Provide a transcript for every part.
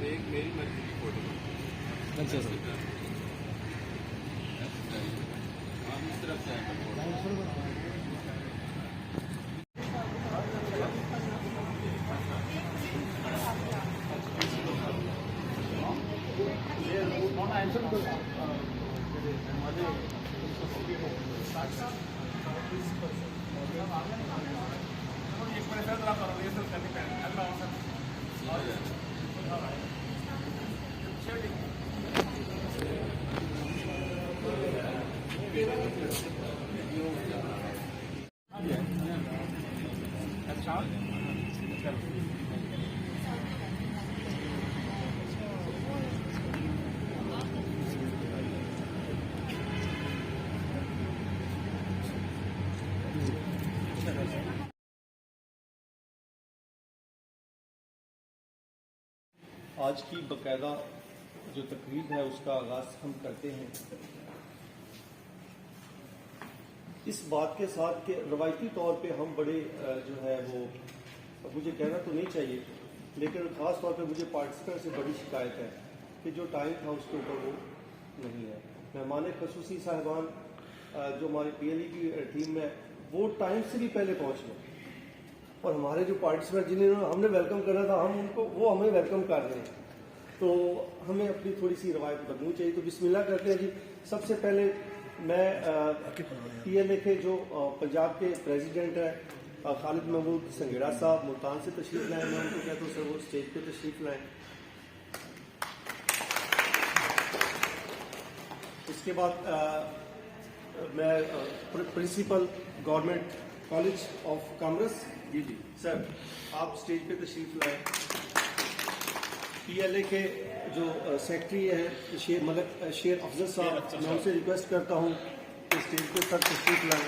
ایک میری مرضی کی فوٹو اچھا سر آپ اس طرف سے آج کی باقاعدہ جو تقریب ہے اس کا آغاز ہم کرتے ہیں اس بات کے ساتھ کہ روایتی طور پہ ہم بڑے جو ہے وہ مجھے کہنا تو نہیں چاہیے لیکن خاص طور پہ مجھے پارٹیسپینٹ سے بڑی شکایت ہے کہ جو ٹائم تھا اس کے اوپر وہ نہیں ہے. مہمان خصوصی صاحبان جو ہماری پی ایل ای کی ٹیم ہے وہ ٹائم سے بھی پہلے پہنچ گئے اور ہمارے جو پارٹیسپینٹ جنہیں ہم نے ویلکم کرنا تھا ہم ان کو وہ ہمیں ویلکم کر رہے ہیں تو ہمیں اپنی تھوڑی سی روایت بدلنی چاہیے. تو بسم اللہ کرتے ہیں جی. سب سے پہلے میں پی ایل اے کے جو پنجاب کے پریزیڈنٹ ہیں خالد محمود سنگیڑا صاحب ملتان سے تشریف لائیں. میں ان کو کہتا ہوں سر وہ اسٹیج پہ تشریف لائیں. اس کے بعد میں principal government college of commerce جی سر آپ اسٹیج پہ تشریف لائیں. پی ایل اے کے جو سیکرٹری ہیں شیر افضل صاحب میں ان سے ریکویسٹ کرتا ہوں کہ اسٹیج پہ سر تشریف لائیں.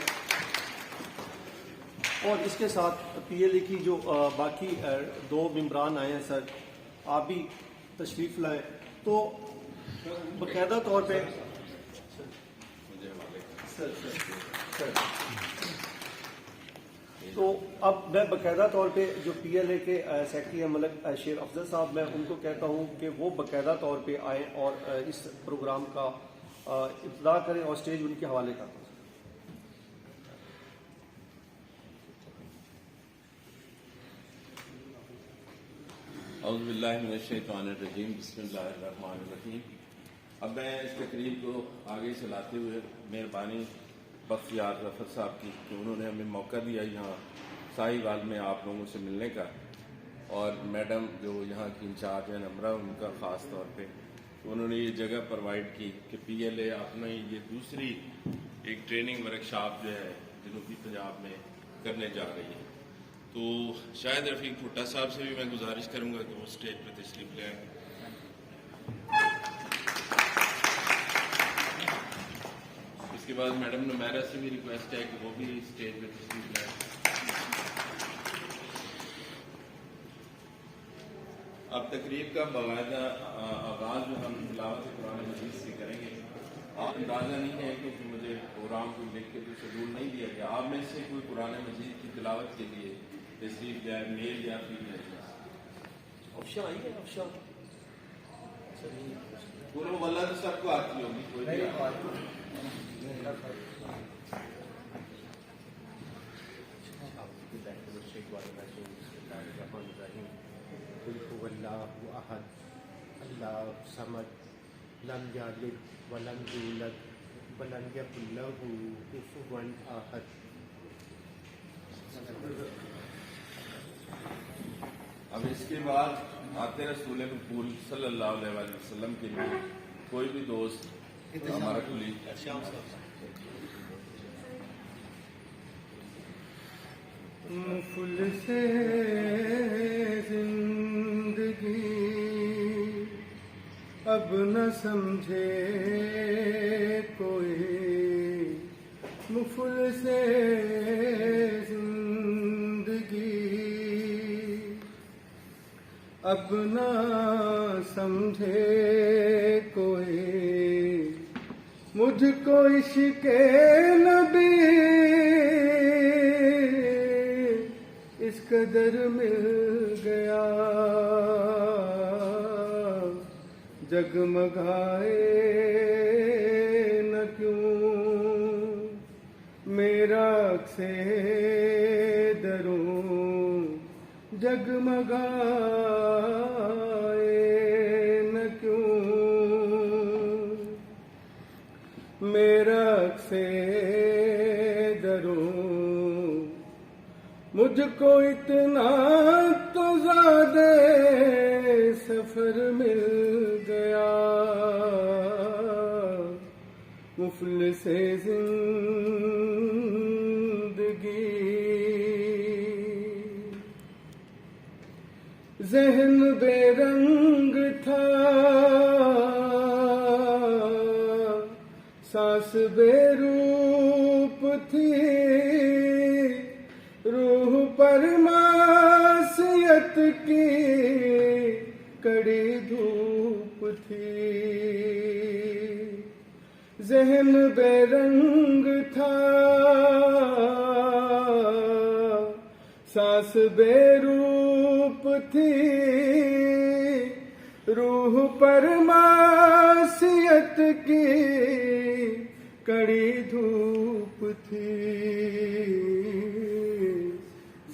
اور اس کے ساتھ پی ایل اے کی جو باقی دو ممبران آئے ہیں سر آپ بھی تشریف لائیں. تو باقاعدہ طور پہ تو اب میں باقاعدہ طور پہ جو پی ایل اے کے سیکرٹری ہیں ملک شیر افضل صاحب میں ان کو کہتا ہوں کہ وہ باقاعدہ طور پہ آئیں اور اس پروگرام کا ابتدا کریں اور اسٹیج ان کے حوالے کریں. اعوذ باللہ من الشیطان الرجیم بسم اللہ الرحمن الرحیم. اب میں اس تقریب کو آگے چلاتے ہوئے مہربانی بختیار ظفر صاحب کی کہ انہوں نے ہمیں موقع دیا یہاں ساہیوال میں آپ لوگوں سے ملنے کا اور میڈم جو یہاں کی انچارج ہیں نمرہ ان کا خاص طور پہ انہوں نے یہ جگہ پرووائڈ کی کہ پی ایل اے اپنا یہ دوسری ایک ٹریننگ ورکشاپ جو ہے جنوبی پنجاب میں کرنے جا رہی ہے. تو شاہد رفیق بھٹا صاحب سے بھی میں گزارش کروں گا کہ وہ اسٹیج پہ تشریف لے آئیں. اس کے بعد میڈم نمیرہ سے بھی ریکویسٹ ہے کہ وہ بھی اسٹیج پہ تشریف لائیں. اب تقریب کا باقاعدہ آغاز جو ہم تلاوت قرآن مجید سے کریں گے. آپ اندازہ نہیں ہے کیونکہ مجھے پروگرام کو لکھ کے کوئی شیڈول نہیں دیا گیا. آپ میں سے کوئی قرآن مجید کی تلاوت کے لیے تشریف لائے میل یا فیمیل آپشن آئی ہے آپشن دونوں والا تو سب کو آتی ہوگی کوئی بھی اللہ احد اللہ صمد لم یلد ولم یولد ولم یکن لہ کفوا احد. اب اس کے بعد آتے رسول مقبول صلی اللہ علیہ وآلہ وسلم کے لیے کوئی بھی دوست ہمارا کلی مفلس زندگی اب نہ سمجھے کوئی مفلس زندگی اب نہ سمجھے کوئی مجھ کو عشق نبی اس قدر مل گیا جگمگائے نہ کیوں میرا سے دروں جگمگائے نہ کیوں میرا سے دروں مجھ کو اتنا تو زیادہ سفر مل گیا مفلس زندگی ذہن بے رنگ تھا سانس بے روپ تھی روح پر معصیت کی کڑی دھوپ تھی ذہن بے رنگ تھا سانس بے روپ تھی روح پر معصیت کی کڑی دھوپ تھی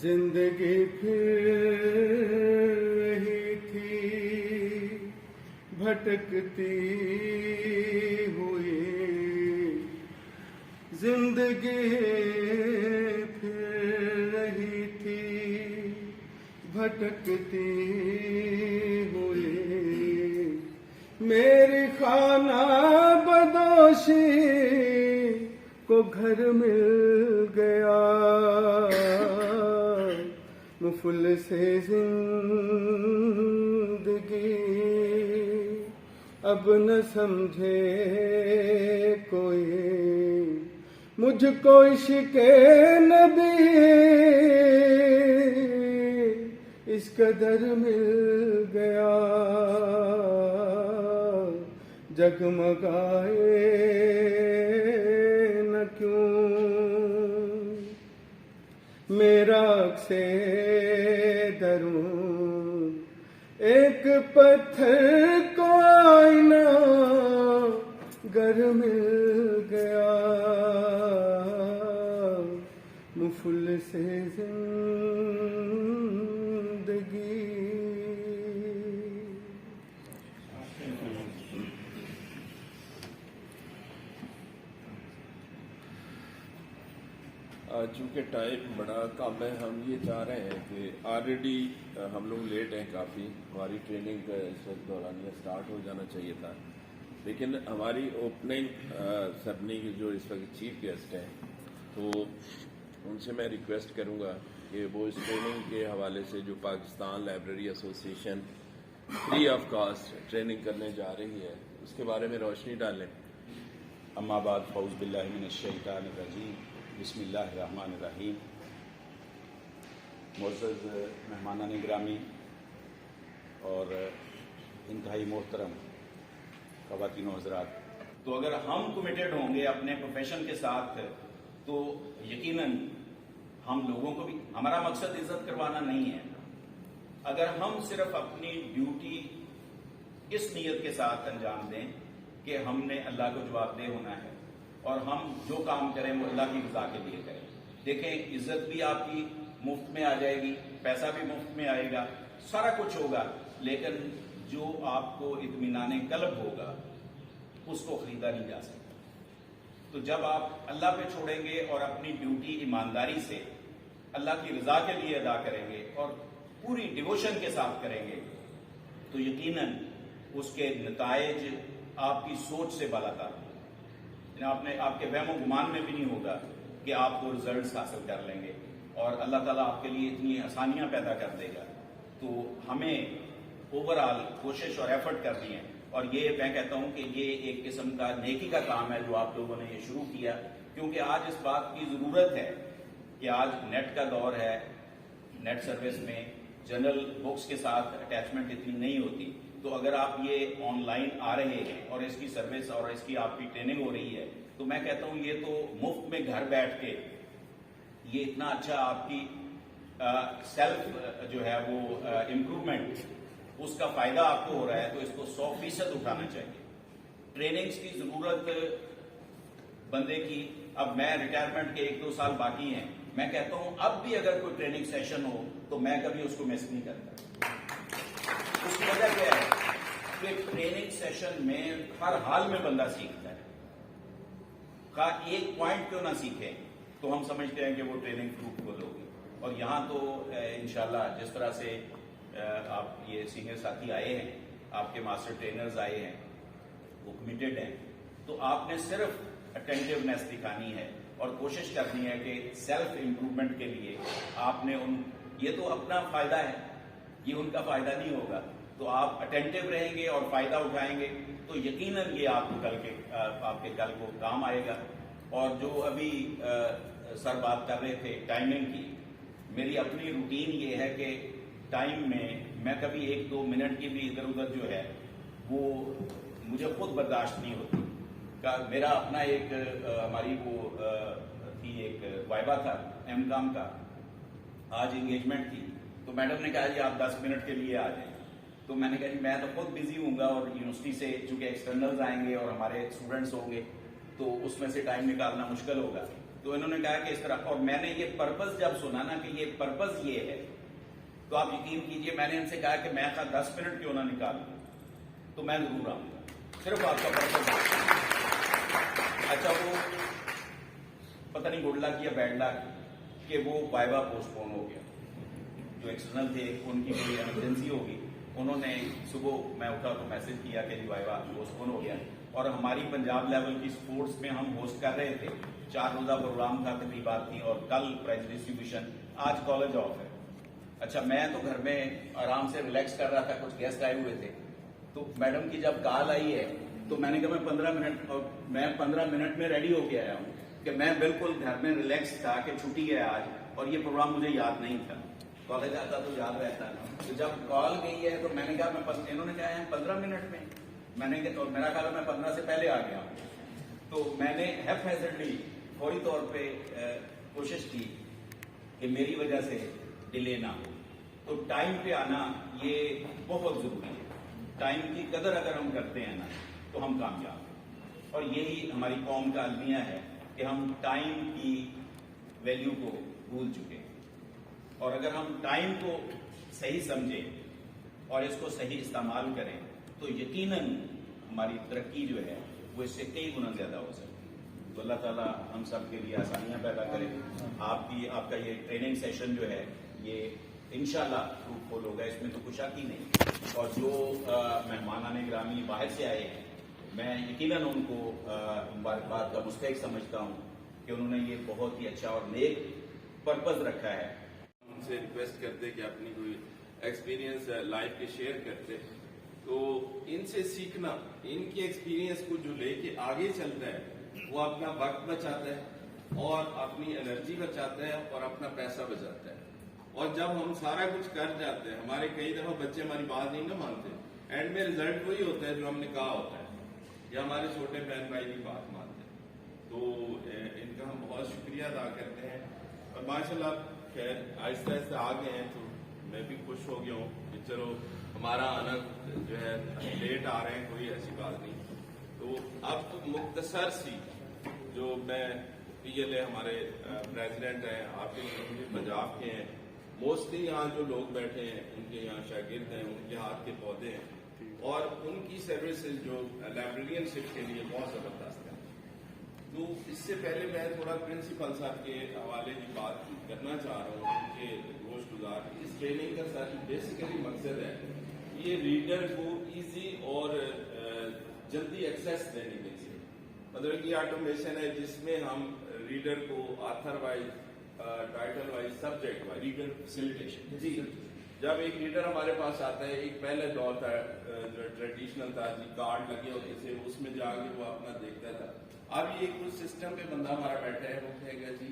زندگی پھر رہی تھی بھٹکتی ہوئی زندگی پھر رہی تھی بھٹکتی ہوئی میری خانہ بدوشی کو گھر مل گیا مفلس زندگی اب نہ سمجھے کوئی مجھ کو عشق نبی اس قدر مل گیا جگمگائے نہ کیوں میرا سے درون ایک پتھر کو آئینہ گر مل گیا مفلس زندگی چونکہ ٹائم بڑا کم ہے ہم یہ چاہ رہے ہیں کہ آلریڈی ہم لوگ لیٹ ہیں کافی ہماری ٹریننگ کا اس وقت دورانیہ سٹارٹ ہو جانا چاہیے تھا لیکن ہماری اوپننگ سرمنی کے جو اس وقت چیف گیسٹ ہیں تو ان سے میں ریکویسٹ کروں گا کہ وہ اس ٹریننگ کے حوالے سے جو Pakistan library association free of cost training کرنے جا رہی ہے اس کے بارے میں روشنی ڈالیں. اما بعد فاعوذ باللہ من الشیطان الرجیم بسم اللہ الرحمن الرحیم. معزز مہمانان گرامی اور انتہائی محترم خواتین و حضرات، تو اگر ہم کمیٹڈ ہوں گے اپنے پروفیشن کے ساتھ تو یقیناً ہم لوگوں کو بھی، ہمارا مقصد عزت کروانا نہیں ہے. اگر ہم صرف اپنی ڈیوٹی اس نیت کے ساتھ انجام دیں کہ ہم نے اللہ کو جواب دہ ہونا ہے اور ہم جو کام کریں وہ اللہ کی رضا کے لیے کریں. دیکھیں عزت بھی آپ کی مفت میں آ جائے گی، پیسہ بھی مفت میں آئے گا، سارا کچھ ہوگا، لیکن جو آپ کو اطمینان قلب ہوگا اس کو خریدا نہیں جا سکتا. تو جب آپ اللہ پہ چھوڑیں گے اور اپنی ڈیوٹی ایمانداری سے اللہ کی رضا کے لیے ادا کریں گے اور پوری ڈیووشن کے ساتھ کریں گے تو یقیناً اس کے نتائج آپ کی سوچ سے بالاتر ہیں. آپ کے وہم و گمان میں بھی نہیں ہوگا کہ آپ وہ ریزلٹس حاصل کر لیں گے اور اللہ تعالیٰ آپ کے لیے اتنی آسانیاں پیدا کر دے گا. تو ہمیں اوور آل کوشش اور ایفرٹ کرنی ہے اور یہ میں کہتا ہوں کہ یہ ایک قسم کا نیکی کا کام ہے جو آپ لوگوں نے یہ شروع کیا، کیونکہ آج اس بات کی ضرورت ہے کہ آج نیٹ کا دور ہے. نیٹ سروس میں جنرل بکس کے ساتھ اٹیچمنٹ اتنی نہیں ہوتی. تو اگر آپ یہ آن لائن آ رہے ہیں اور اس کی سروس اور اس کی آپ کی ٹریننگ ہو رہی ہے تو میں کہتا ہوں یہ تو مفت میں گھر بیٹھ کے یہ اتنا اچھا آپ کی سیلف جو ہے وہ امپروومنٹ اس کا فائدہ آپ کو ہو رہا ہے تو اس کو 100% اٹھانا چاہیے. ٹریننگز کی ضرورت بندے کی اب میں ریٹائرمنٹ کے 1-2 سال باقی ہیں میں کہتا ہوں اب بھی اگر کوئی ٹریننگ سیشن ہو تو میں کبھی اس کو مس نہیں کرتا. اس کی وجہ کیا ہے کہ ٹریننگ سیشن میں ہر حال میں بندہ سیکھتا ہے. خواہ ایک پوائنٹ کیوں نہ سیکھے تو ہم سمجھتے ہیں کہ وہ ٹریننگ فروٹفل ہوگی. اور یہاں تو انشاءاللہ جس طرح سے آپ یہ سینئر ساتھی آئے ہیں آپ کے ماسٹر ٹرینرز آئے ہیں وہ کمیٹڈ ہیں تو آپ نے صرف اٹینٹیونیس دکھانی ہے اور کوشش کرنی ہے کہ سیلف امپروومنٹ کے لیے آپ نے یہ تو اپنا فائدہ ہے یہ ان کا فائدہ نہیں ہوگا تو آپ اٹینٹیو رہیں گے اور فائدہ اٹھائیں گے تو یقیناً یہ آپ کے کل کو کام آئے گا. اور جو ابھی سر بات کر رہے تھے ٹائمنگ کی میری اپنی روٹین یہ ہے کہ ٹائم میں کبھی 1-2 منٹ کی بھی ادھر ادھر جو ہے وہ مجھے خود برداشت نہیں ہوتی. میرا اپنا ایک ہماری وہ تھی ایک وائبا تھا M.Com کا آج انگیجمنٹ تھی تو میڈم نے کہا جی آپ 10 منٹ کے لیے آ جائیں. تو میں نے کہا جی میں تو خود بزی ہوں گا اور یونیورسٹی سے چونکہ ایکسٹرنلز آئیں گے اور ہمارے اسٹوڈنٹس ہوں گے تو اس میں سے ٹائم نکالنا مشکل ہوگا. تو انہوں نے کہا کہ اس طرح اور میں نے یہ پرپز جب سنا نا کہ یہ پرپز یہ ہے تو آپ یقین کیجئے میں نے ان سے کہا کہ میں 10 منٹ کیوں نہ نکالوں تو میں ضرور آؤں گا صرف آپ کا پرپز. اچھا وہ پتہ نہیں گڈ لک یا بیڈ لک کہ وہ وائبا پوسٹ پون ہو گیا. جو ایکسٹرنل تھے ان کی کوئی ایمرجنسی ہوگی انہوں نے صبح میں اٹھا تو میسج کیا کہ وائبا پوسٹ پون ہو گیا. اور ہماری پنجاب لیول کی سپورٹس میں ہم ہوسٹ کر رہے تھے 4 روزہ پروگرام تھا تقریبات تھی اور کل پرائز ڈسٹریبیوشن آج کالج آف ہے. اچھا میں تو گھر میں آرام سے ریلیکس کر رہا تھا کچھ گیسٹ آئے ہوئے تھے تو میڈم کی جب کال آئی ہے تو میں نے کہا میں 15 منٹ اور میں 15 منٹ میں ریڈی ہو کے آیا ہوں کہ میں بالکل گھر میں ریلیکس تھا کہ چھٹی ہے آج اور یہ پروگرام مجھے یاد نہیں تھا. کالج آتا تو یاد رہتا نا. تو جب کال گئی ہے تو میں نے کہا انہوں نے کہا ہے 15 منٹ میں نے کہا میرا خیال ہے میں 15 سے پہلے آ گیا ہوں. تو میں نے ہیفیزڈلی فوری طور پہ کوشش کی کہ میری وجہ سے ڈیلے نہ ہو. تو ٹائم پہ آنا یہ بہت ضروری ہے. ٹائم کی قدر اگر ہم کرتے ہیں نا تو ہم کامیاب ہیں. اور یہی ہماری قوم کا المیہ ہے کہ ہم ٹائم کی ویلیو کو بھول چکے ہیں. اور اگر ہم ٹائم کو صحیح سمجھیں اور اس کو صحیح استعمال کریں تو یقیناً ہماری ترقی جو ہے وہ اس سے کئی گنا زیادہ ہو سکتی ہے. تو اللہ تعالیٰ ہم سب کے لیے آسانیاں پیدا کرے. آپ کا یہ ٹریننگ سیشن جو ہے یہ انشاءاللہ فروٹفل ہوگا اس میں تو کچھ شک ہی نہیں. اور جو مہمانان گرامی باہر سے آئے ہیں میں یقیناً ان کو مبارکباد کا مستحق سمجھتا ہوں کہ انہوں نے یہ بہت ہی اچھا اور نیک پرپز رکھا ہے. ان سے ریکویسٹ کرتے کہ اپنی کوئی ایکسپیرینس لائف کے شیئر کرتے تو ان سے سیکھنا ان کے ایکسپیرینس کو جو لے کے آگے چلتا ہے وہ اپنا وقت بچاتا ہے اور اپنی انرجی بچاتا ہے اور اپنا پیسہ بچاتا ہے. اور جب ہم سارا کچھ کر جاتے ہیں ہمارے کئی دفعہ بچے ہماری بات نہیں نہ مانتے اینڈ میں رزلٹ وہی ہوتا ہے جو ہم نے کہا ہوتا ہے یا ہمارے چھوٹے بہن بھائی کی بات مانتے ہیں. تو ان کا ہم بہت شکریہ ادا کرتے ہیں. اور ماشاءاللہ خیر آہستہ آہستہ آ گئے ہیں تو میں بھی خوش ہو گیا ہوں کہ چلو ہمارا آنا جو ہے لیٹ آ رہے ہیں کوئی ایسی بات نہیں. تو اب تو مختصر سی جو میں PLA ہمارے پریزیڈنٹ ہیں آپ کے پنجاب کے ہیں موسٹلی یہاں جو لوگ بیٹھے ہیں ان کے یہاں شاگرد ہیں ان کے ہاتھ کے پودے ہیں اور ان کی سروسز جو لائبریرین شپ کے لیے بہت زبردست ہے. تو اس سے پہلے میں تھوڑا پرنسپل صاحب کے حوالے کی بات کرنا چاہ رہا ہوں ان کے گوشت گزار. اس ٹریننگ کا سر بیسیکلی مقصد ہے یہ ریڈر کو ایزی اور جلدی ایکسیس دینے کے لیے مطلب کہ آٹومیشن ہے جس میں ہم ریڈر کو author wise title wise subject wise reader facilitation. جی جب ایک ریڈر ہمارے پاس آتا ہے ایک پہلے دور تھا جو ٹریڈیشنل تھا جی کارڈ لگے ہوتے تھے اس میں جا کے وہ اپنا دیکھتا تھا. اب یہ کچھ سسٹم پہ بندہ ہمارا بیٹھا ہے وہ کہے گا جی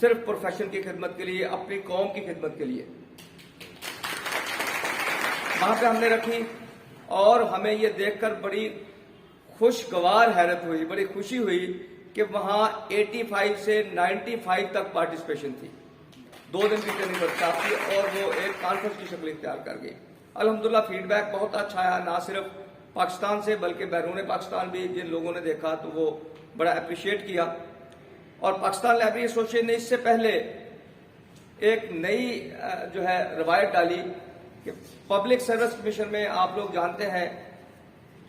صرف پروفیشن کی خدمت کے لیے، اپنی قوم کی خدمت کے لیے وہاں پہ ہم نے رکھی، اور ہمیں یہ دیکھ کر بڑی خوشگوار حیرت ہوئی، بڑی خوشی ہوئی کہ وہاں 85 سے 95 تک پارٹیسپیشن تھی. 2 دن کی ٹریننگ ورکشاپ تھی اور وہ ایک کانفرنس کی شکل اختیار کر گئی. الحمدللہ فیڈ بیک بہت اچھا آیا، نہ صرف پاکستان سے بلکہ بیرون پاکستان بھی جن لوگوں نے دیکھا تو وہ بڑا اپریشیٹ کیا. اور پاکستان لائبریری ایسوسیشن نے اس سے پہلے ایک نئی جو ہے روایت ڈالی کہ پبلک سروس کمیشن میں آپ لوگ جانتے ہیں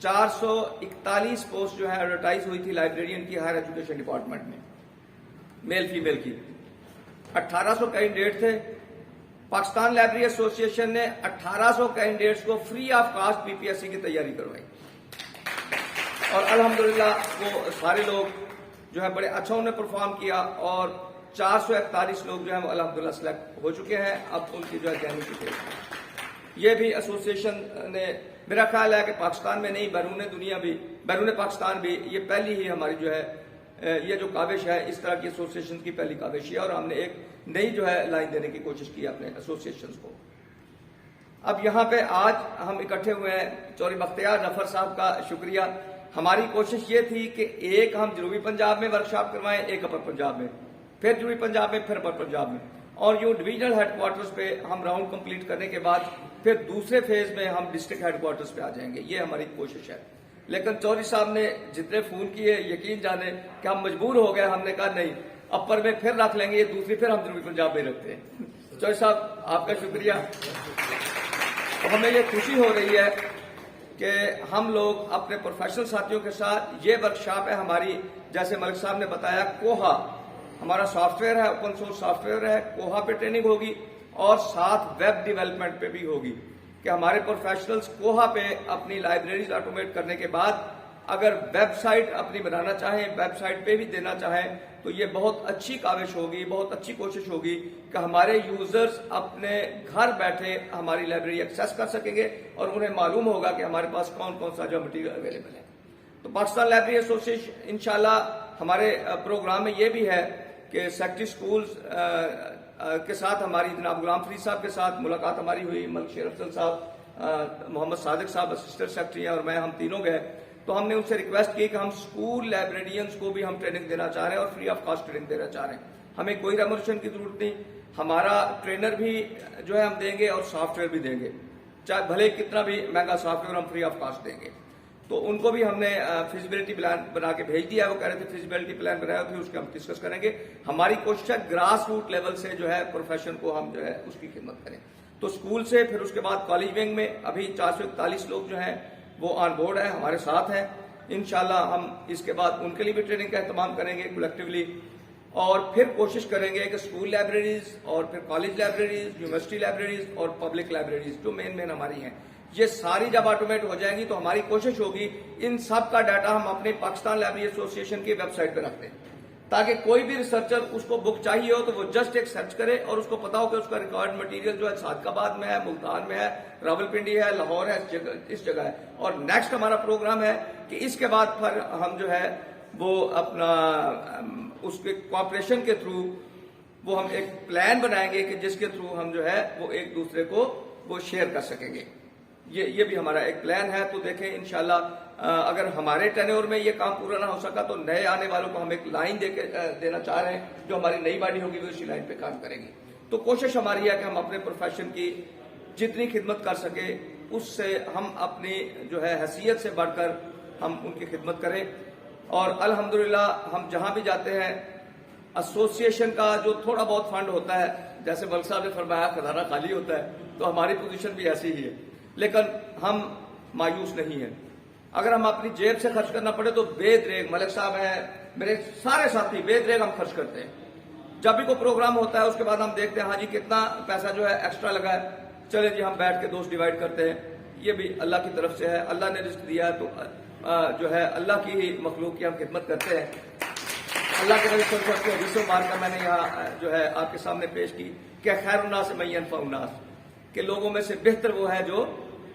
441 پوسٹ جو ہے ایڈورٹائز ہوئی تھی لائبریرین کی ہائر ایجوکیشن ڈپارٹمنٹ میں، میل فیمیل کی. 1800 کینڈیڈیٹ تھے. پاکستان لائبریری ایسوسیشن نے 1800 کینڈیڈیٹس کو فری آف کاسٹ PPSC کی تیاری کروائی، اور الحمدللہ وہ سارے لوگ جو ہے بڑے اچھا انہوں نے پرفارم کیا، اور 441 لوگ جو ہیں وہ الحمدللہ سلیکٹ ہو چکے ہیں. اب ان کی جو ہے جانی کی تھی. یہ بھی ایسوسیشن نے، میرا خیال ہے کہ پاکستان میں نہیں بیرون دنیا بھی، بیرون پاکستان بھی یہ پہلی ہی ہماری جو ہے یہ جو کاوش ہے اس طرح کی ایسوسیشن کی پہلی کاوش ہے، اور ہم نے ایک نئی جو ہے لائن دینے کی کوشش کی اپنے ایسوسیشنز کو. اب یہاں پہ آج ہم اکٹھے ہوئے ہیں، چوہدری بختیار ظفر صاحب کا شکریہ. ہماری کوشش یہ تھی کہ ایک ہم جنوبی پنجاب میں ورکشاپ کروائیں، ایک اپر پنجاب میں، پھر جنوبی پنجاب میں، پھر اپر پنجاب میں، اور یوں ڈویژنل ہیڈ کوارٹرز پہ ہم راؤنڈ کمپلیٹ کرنے کے بعد پھر دوسرے فیز میں ہم ڈسٹرکٹ ہیڈ کوارٹرز پہ آ جائیں گے. یہ ہماری کوشش ہے. لیکن چودھری صاحب نے جتنے فون کیے یقین جانے کہ ہم مجبور ہو گئے. ہم نے کہا نہیں، اپر میں پھر رکھ لیں گے، یہ دوسری پھر ہم جنوبی پنجاب میں رکھتے ہیں. چودھری صاحب آپ کا شکریہ. ہمیں یہ خوشی ہو رہی ہے کہ ہم لوگ اپنے پروفیشنل ساتھیوں کے ساتھ، یہ ورکشاپ ہے ہماری، جیسے ملک صاحب نے بتایا، کوہا ہمارا سافٹ ویئر ہے، اوپن سورس سافٹ ویئر ہے، کوہا پہ ٹریننگ ہوگی، اور ساتھ ویب ڈیولپمنٹ پہ بھی ہوگی کہ ہمارے پروفیشنلز کوہا پہ اپنی لائبریریز آٹومیٹ کرنے کے بعد اگر ویب سائٹ اپنی بنانا چاہیں، ویب سائٹ پہ بھی دینا چاہیں، تو یہ بہت اچھی کاوش ہوگی، بہت اچھی کوشش ہوگی کہ ہمارے یوزرز اپنے گھر بیٹھے ہماری لائبریری ایکسیس کر سکیں گے، اور انہیں معلوم ہوگا کہ ہمارے پاس کون کون سا جو مٹیریل اویلیبل ہے. تو پاکستان لائبریری ایسوسیشن انشاءاللہ ہمارے پروگرام میں یہ بھی ہے کہ سیکٹری سکولز کے ساتھ ہماری جناب غلام فرید صاحب کے ساتھ ملاقات ہماری ہوئی. ملک شیر افضل صاحب، محمد صادق صاحب اسسٹنٹ سیکرٹری ہیں، اور میں، ہم تینوں گئے. تو ہم نے ان سے ریکویسٹ کی کہ ہم اسکول لائبریرینز کو بھی ہم ٹریننگ دینا چاہ رہے ہیں، اور فری آف کاسٹ ٹریننگ دینا چاہ رہے ہیں. ہمیں کوئی ریموریشن کی ضرورت نہیں. ہمارا ٹرینر بھی جو ہے ہم دیں گے، اور سافٹ ویئر بھی دیں گے، چاہے بھلے کتنا بھی مہنگا سافٹ ویئر ہم فری آف کاسٹ دیں گے. تو ان کو بھی ہم نے فیزیبلٹی پلان بنا کے بھیج دیا ہے. وہ کہہ رہے تھے فیزیبلٹی پلان بنایا، پھر اس کے ہم ڈسکس کریں گے. ہماری کوشش ہے گراس روٹ لیول سے جو ہے پروفیشن کو ہم جو ہے اس کی خدمت کریں. تو اسکول سے، پھر اس کے بعد کالج ونگ میں ابھی 441 لوگ جو ہیں وہ آن بورڈ ہیں، ہمارے ساتھ ہیں. انشاءاللہ ہم اس کے بعد ان کے لیے بھی ٹریننگ کا اہتمام کریں گے کلیکٹیولی، اور پھر کوشش کریں گے کہ اسکول لائبریریز، اور پھر کالج لائبریریز، یونیورسٹی لائبریریز، اور پبلک لائبریریز جو مین ہماری ہیں، یہ ساری جب آٹومیٹ ہو جائیں گی تو ہماری کوشش ہوگی ان سب کا ڈاٹا ہم اپنے پاکستان لائبریری ایسوسیشن کی ویب سائٹ پہ رکھتے ہیں، تاکہ کوئی بھی ریسرچر اس کو بک چاہیے ہو تو وہ جسٹ ایک سرچ کرے، اور اس کو پتا ہو کہ اس کا ریکارڈ مٹیریل جو ہے صادق آباد میں ہے، ملتان میں ہے، راولپنڈی ہے، لاہور ہے، اس جگہ ہے. اور نیکسٹ ہمارا پروگرام ہے کہ اس کے بعد پھر ہم جو ہے وہ اپنا اس کے کوآپریشن کے تھرو وہ ہم ایک پلان بنائیں گے کہ جس کے تھرو ہم جو ہے وہ ایک دوسرے کو وہ شیئر کر سکیں گے. یہ بھی ہمارا ایک پلان ہے. تو دیکھیں انشاءاللہ اگر ہمارے ٹینیور میں یہ کام پورا نہ ہو سکا تو نئے آنے والوں کو ہم ایک لائن دینا چاہ رہے ہیں، جو ہماری نئی باڈی ہوگی وہ اسی لائن پہ کام کرے گی. تو کوشش ہماری ہے کہ ہم اپنے پروفیشن کی جتنی خدمت کر سکیں اس سے ہم اپنی جو ہے حیثیت سے بڑھ کر ہم ان کی خدمت کریں. اور الحمدللہ ہم جہاں بھی جاتے ہیں ایسوسیشن کا جو تھوڑا بہت فنڈ ہوتا ہے، جیسے ملک صاحب نے فرمایا خزانہ خالی ہوتا ہے، تو ہماری پوزیشن بھی ایسی ہی ہے. لیکن ہم مایوس نہیں ہیں. اگر ہم اپنی جیب سے خرچ کرنا پڑے تو بے دریغ، ملک صاحب ہیں، میرے سارے ساتھی، بے دریغ ہم خرچ کرتے ہیں. جب بھی کوئی پروگرام ہوتا ہے اس کے بعد ہم دیکھتے ہیں ہاں جی کتنا پیسہ جو ہے ایکسٹرا لگا ہے، چلے جی ہم بیٹھ کے دوست ڈیوائڈ کرتے ہیں. یہ بھی اللہ کی طرف سے ہے، اللہ نے رزق دیا ہے تو جو ہے اللہ کی ہی مخلوق کی ہم خدمت کرتے ہیں. اللہ کے نبی صلی اللہ علیہ وسلم کی حدیث مبارکہ کا میں نے یہاں جو ہے آپ کے سامنے پیش کی کہ خیر الناس من ینفع الناس، کہ لوگوں میں سے بہتر وہ ہے جو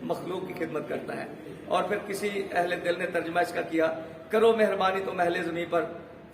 مخلوق کی خدمت کرتا ہے. اور پھر کسی اہل دل نے ترجمہ اس کا کیا، کرو مہربانی تو اہل زمین پر،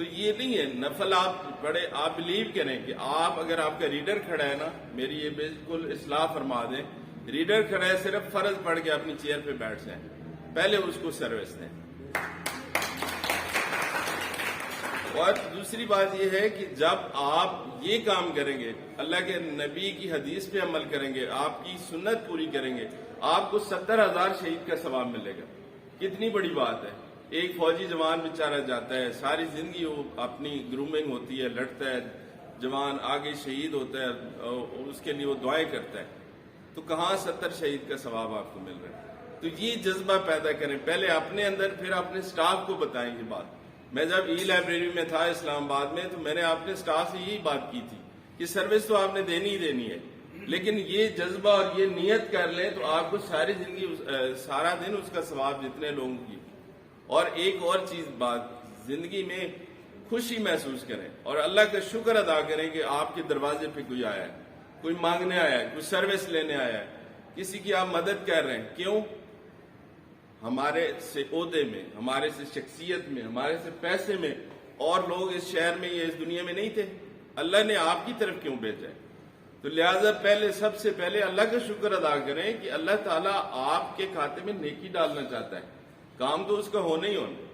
تو یہ نہیں ہے نفل آپ پڑھے. آپ بلیو کریں کہ آپ اگر آپ کا ریڈر کھڑا ہے نا, میری یہ بالکل اصلاح فرما دیں, ریڈر کھڑا ہے صرف فرض پڑھ کے اپنی چیئر پہ بیٹھ جائیں, پہلے اس کو سروس دیں. اور دوسری بات یہ ہے کہ جب آپ یہ کام کریں گے, اللہ کے نبی کی حدیث پہ عمل کریں گے, آپ کی سنت پوری کریں گے, آپ کو 70,000 شہید کا ثواب ملے گا. کتنی بڑی بات ہے. ایک فوجی جوان بیچارہ جاتا ہے, ساری زندگی وہ اپنی گرومنگ ہوتی ہے, لڑتا ہے, جوان آگے شہید ہوتا ہے, اس کے لیے وہ دعائیں کرتا ہے, تو کہاں 70 شہید کا ثواب آپ کو مل رہا ہے. تو یہ جذبہ پیدا کریں پہلے اپنے اندر, پھر اپنے سٹاف کو بتائیں یہ بات. میں جب ای لائبریری میں تھا اسلام آباد میں, تو میں نے اپنے سٹاف سے یہی بات کی تھی کہ سروس تو آپ نے دینی ہی دینی ہے, لیکن یہ جذبہ اور یہ نیت کر لیں تو آپ کو ساری زندگی سارا دن اس کا ثواب جتنے لوگوں کی. اور ایک اور چیز بات, زندگی میں خوشی محسوس کریں اور اللہ کا شکر ادا کریں کہ آپ کے دروازے پہ کوئی آیا ہے, کوئی مانگنے آیا ہے, کوئی سروس لینے آیا ہے, کسی کی آپ مدد کر رہے ہیں. کیوں؟ ہمارے سے عہدے میں, ہمارے سے شخصیت میں, ہمارے سے پیسے میں اور لوگ اس شہر میں یا اس دنیا میں نہیں تھے. اللہ نے آپ کی طرف کیوں بھیجا ہے؟ تو لہٰذا پہلے سب سے پہلے اللہ کا شکر ادا کریں کہ اللہ تعالیٰ آپ کے کھاتے میں نیکی ڈالنا چاہتا ہے. کام تو اس کا ہونا ہی ہونا.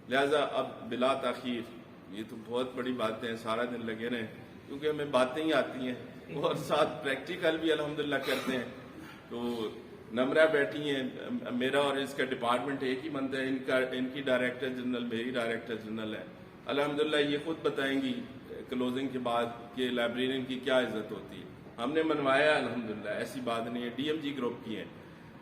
لہٰذا اب بلا تاخیر, یہ تو بہت بڑی باتیں ہیں, سارا دن لگے رہیں کیونکہ ہمیں باتیں ہی آتی ہیں اور ساتھ پریکٹیکل بھی الحمدللہ کرتے ہیں. تو نمرہ بیٹھی ہیں, میرا اور اس کا ڈپارٹمنٹ ایک ہی بنتا ہے, ان کی ڈائریکٹر جنرل, میری ڈائریکٹر جنرل ہے. الحمدللہ یہ خود بتائیں گی کلوزنگ کے بعد کہ لائبریرین کی کیا عزت ہوتی ہے. ہم نے منوایا الحمدللہ, ایسی بات نہیں ہے, ڈی ایم جی گروپ کی ہے.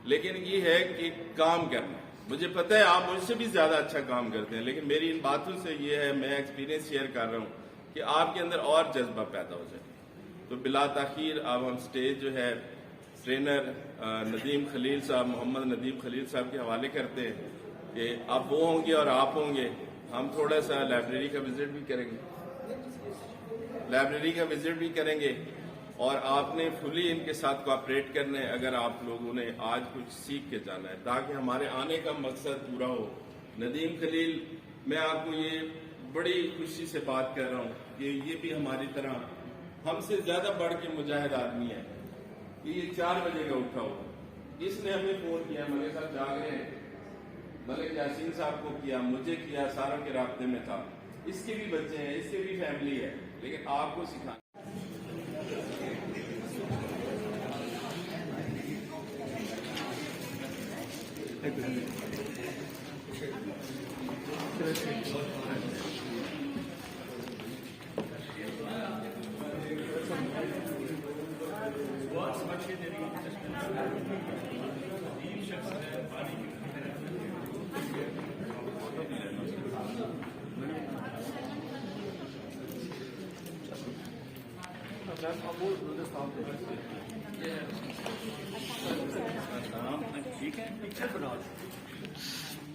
لیکن یہ ہے کہ کام کرنا. مجھے پتہ ہے آپ مجھ سے بھی زیادہ اچھا کام کرتے ہیں, لیکن میری ان باتوں سے یہ ہے, میں ایکسپیرینس شیئر کر رہا ہوں کہ آپ کے اندر اور جذبہ پیدا ہو جائے. تو بلا تاخیر اب ہم سٹیج جو ہے ٹرینر ندیم خلیل صاحب, محمد ندیم خلیل صاحب کے حوالے کرتے ہیں کہ اب وہ ہوں گے اور آپ ہوں گے. ہم تھوڑا سا لائبریری کا وزٹ بھی کریں گے, اور آپ نے فلی ان کے ساتھ کوآپریٹ کرنا ہے اگر آپ لوگوں نے آج کچھ سیکھ کے جانا ہے, تاکہ ہمارے آنے کا مقصد پورا ہو. ندیم خلیل, میں آپ کو یہ بڑی خوشی سے بات کر رہا ہوں کہ یہ بھی ہماری طرح ہم سے زیادہ بڑھ کے مجاہد آدمی ہے. یہ 4 بجے کا اٹھا ہو, اس نے ہمیں فون کیا, ملک صاحب جاگ رہے ہیں, ملک یاسین صاحب کو کیا, مجھے کیا, ساروں کے رابطے میں تھا. اس کے بھی بچے ہیں, اس کے بھی فیملی ہے, لیکن آپ کو سکھانا.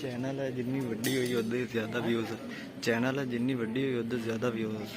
ਚੈਨਲ ਹੈ ਜਿੰਨੀ ਵੱਡੀ ਹੋਈ ਉਹਦੇ ਜ਼ਿਆਦਾ ਵਿਊਜ਼, ਚੈਨਲ ਹੈ ਜਿੰਨੀ ਵੱਡੀ ਹੋਈ ਉਹਦੇ ਜ਼ਿਆਦਾ ਵਿਊਜ਼।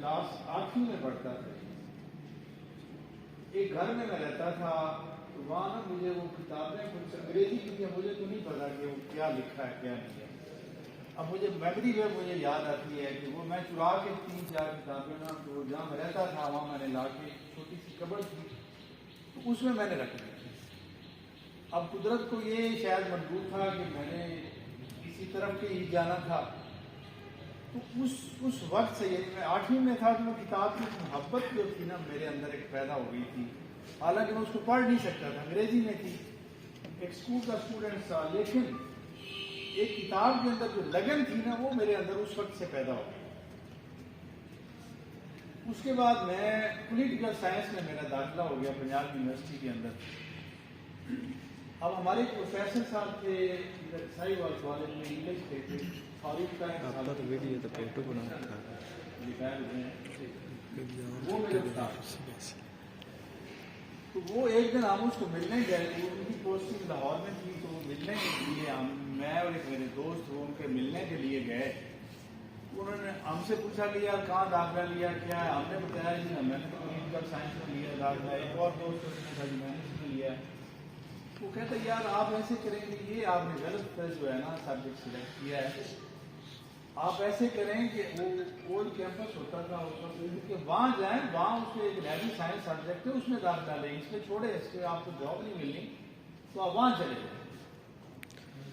کلاس 8ویں میں پڑھتا تھا، ایک گھر میں رہتا تھا، تو وہاں نا مجھے وہ کتابیں کچھ انگریزی کی تھی، مجھے تو نہیں پتا کہ وہ کیا لکھا ہے کیا نہیں ہے۔ اب مجھے میموری میں مجھے یاد آتی ہے کہ وہ میں چرا کے 3-4 کتابیں نا، تو جہاں میں رہتا تھا وہاں میں نے لا کے چھوٹی سی کبر تھی، تو اس میں نے رکھ دی۔ اب قدرت کو یہ شاید منظور تھا کہ میں نے کسی طرف کے ہی جانا تھا، تو اس وقت سے یعنی میں 8ویں میں تھا، تو وہ کتاب کی محبت جو تھی نا میرے اندر ایک پیدا ہو گئی تھی، حالانکہ میں اس کو پڑھ نہیں سکتا تھا، انگریزی میں تھی، ایک اسکول کا اسٹوڈنٹ تھا، لیکن ایک کتاب کے اندر جو لگن تھی نا وہ میرے اندر اس وقت سے پیدا ہو گئی۔ اس کے بعد میں پولیٹیکل سائنس میں میرا داخلہ ہو گیا پنجاب یونیورسٹی کے اندر۔ اب ہمارے پروفیسر صاحب تھے ساہیوال کالج میں، انگلش کے تھے، فاروق کا وہ میرے استاد، تو وہ ایک دن ہم اس کو ملنے گئے، ان کی پوسٹنگ لاہور میں تھی، تو وہ ملنے کے لیے میں اور ایک میرے دوست وہ ان کے ملنے کے لیے گئے۔ انہوں نے ہم سے پوچھا کہ یار کہاں داخلہ لیا کیا ہے؟ ہم نے بتایا جی میں نے پولیٹیکل سائنس میں لیا داخلہ، ایک اور دوست نے کہا جی میں نے اس میں لیا۔ وہ کہتا ہے یار آپ ایسے کریں گے، یہ آپ نے غلط جو ہے نا سبجیکٹ سلیکٹ کیا ہے، آپ ایسے کریں کہ وہ اولڈ کیمپس ہوتا تھا اس وقت کہ وہاں جائیں، وہاں اس کے ایک لائبریری سائنس سبجیکٹ ہے، اس میں داخلہ لیں، اس میں چھوڑے، اس کے آپ کو جاب نہیں ملنی، تو آپ وہاں چلے جائیں۔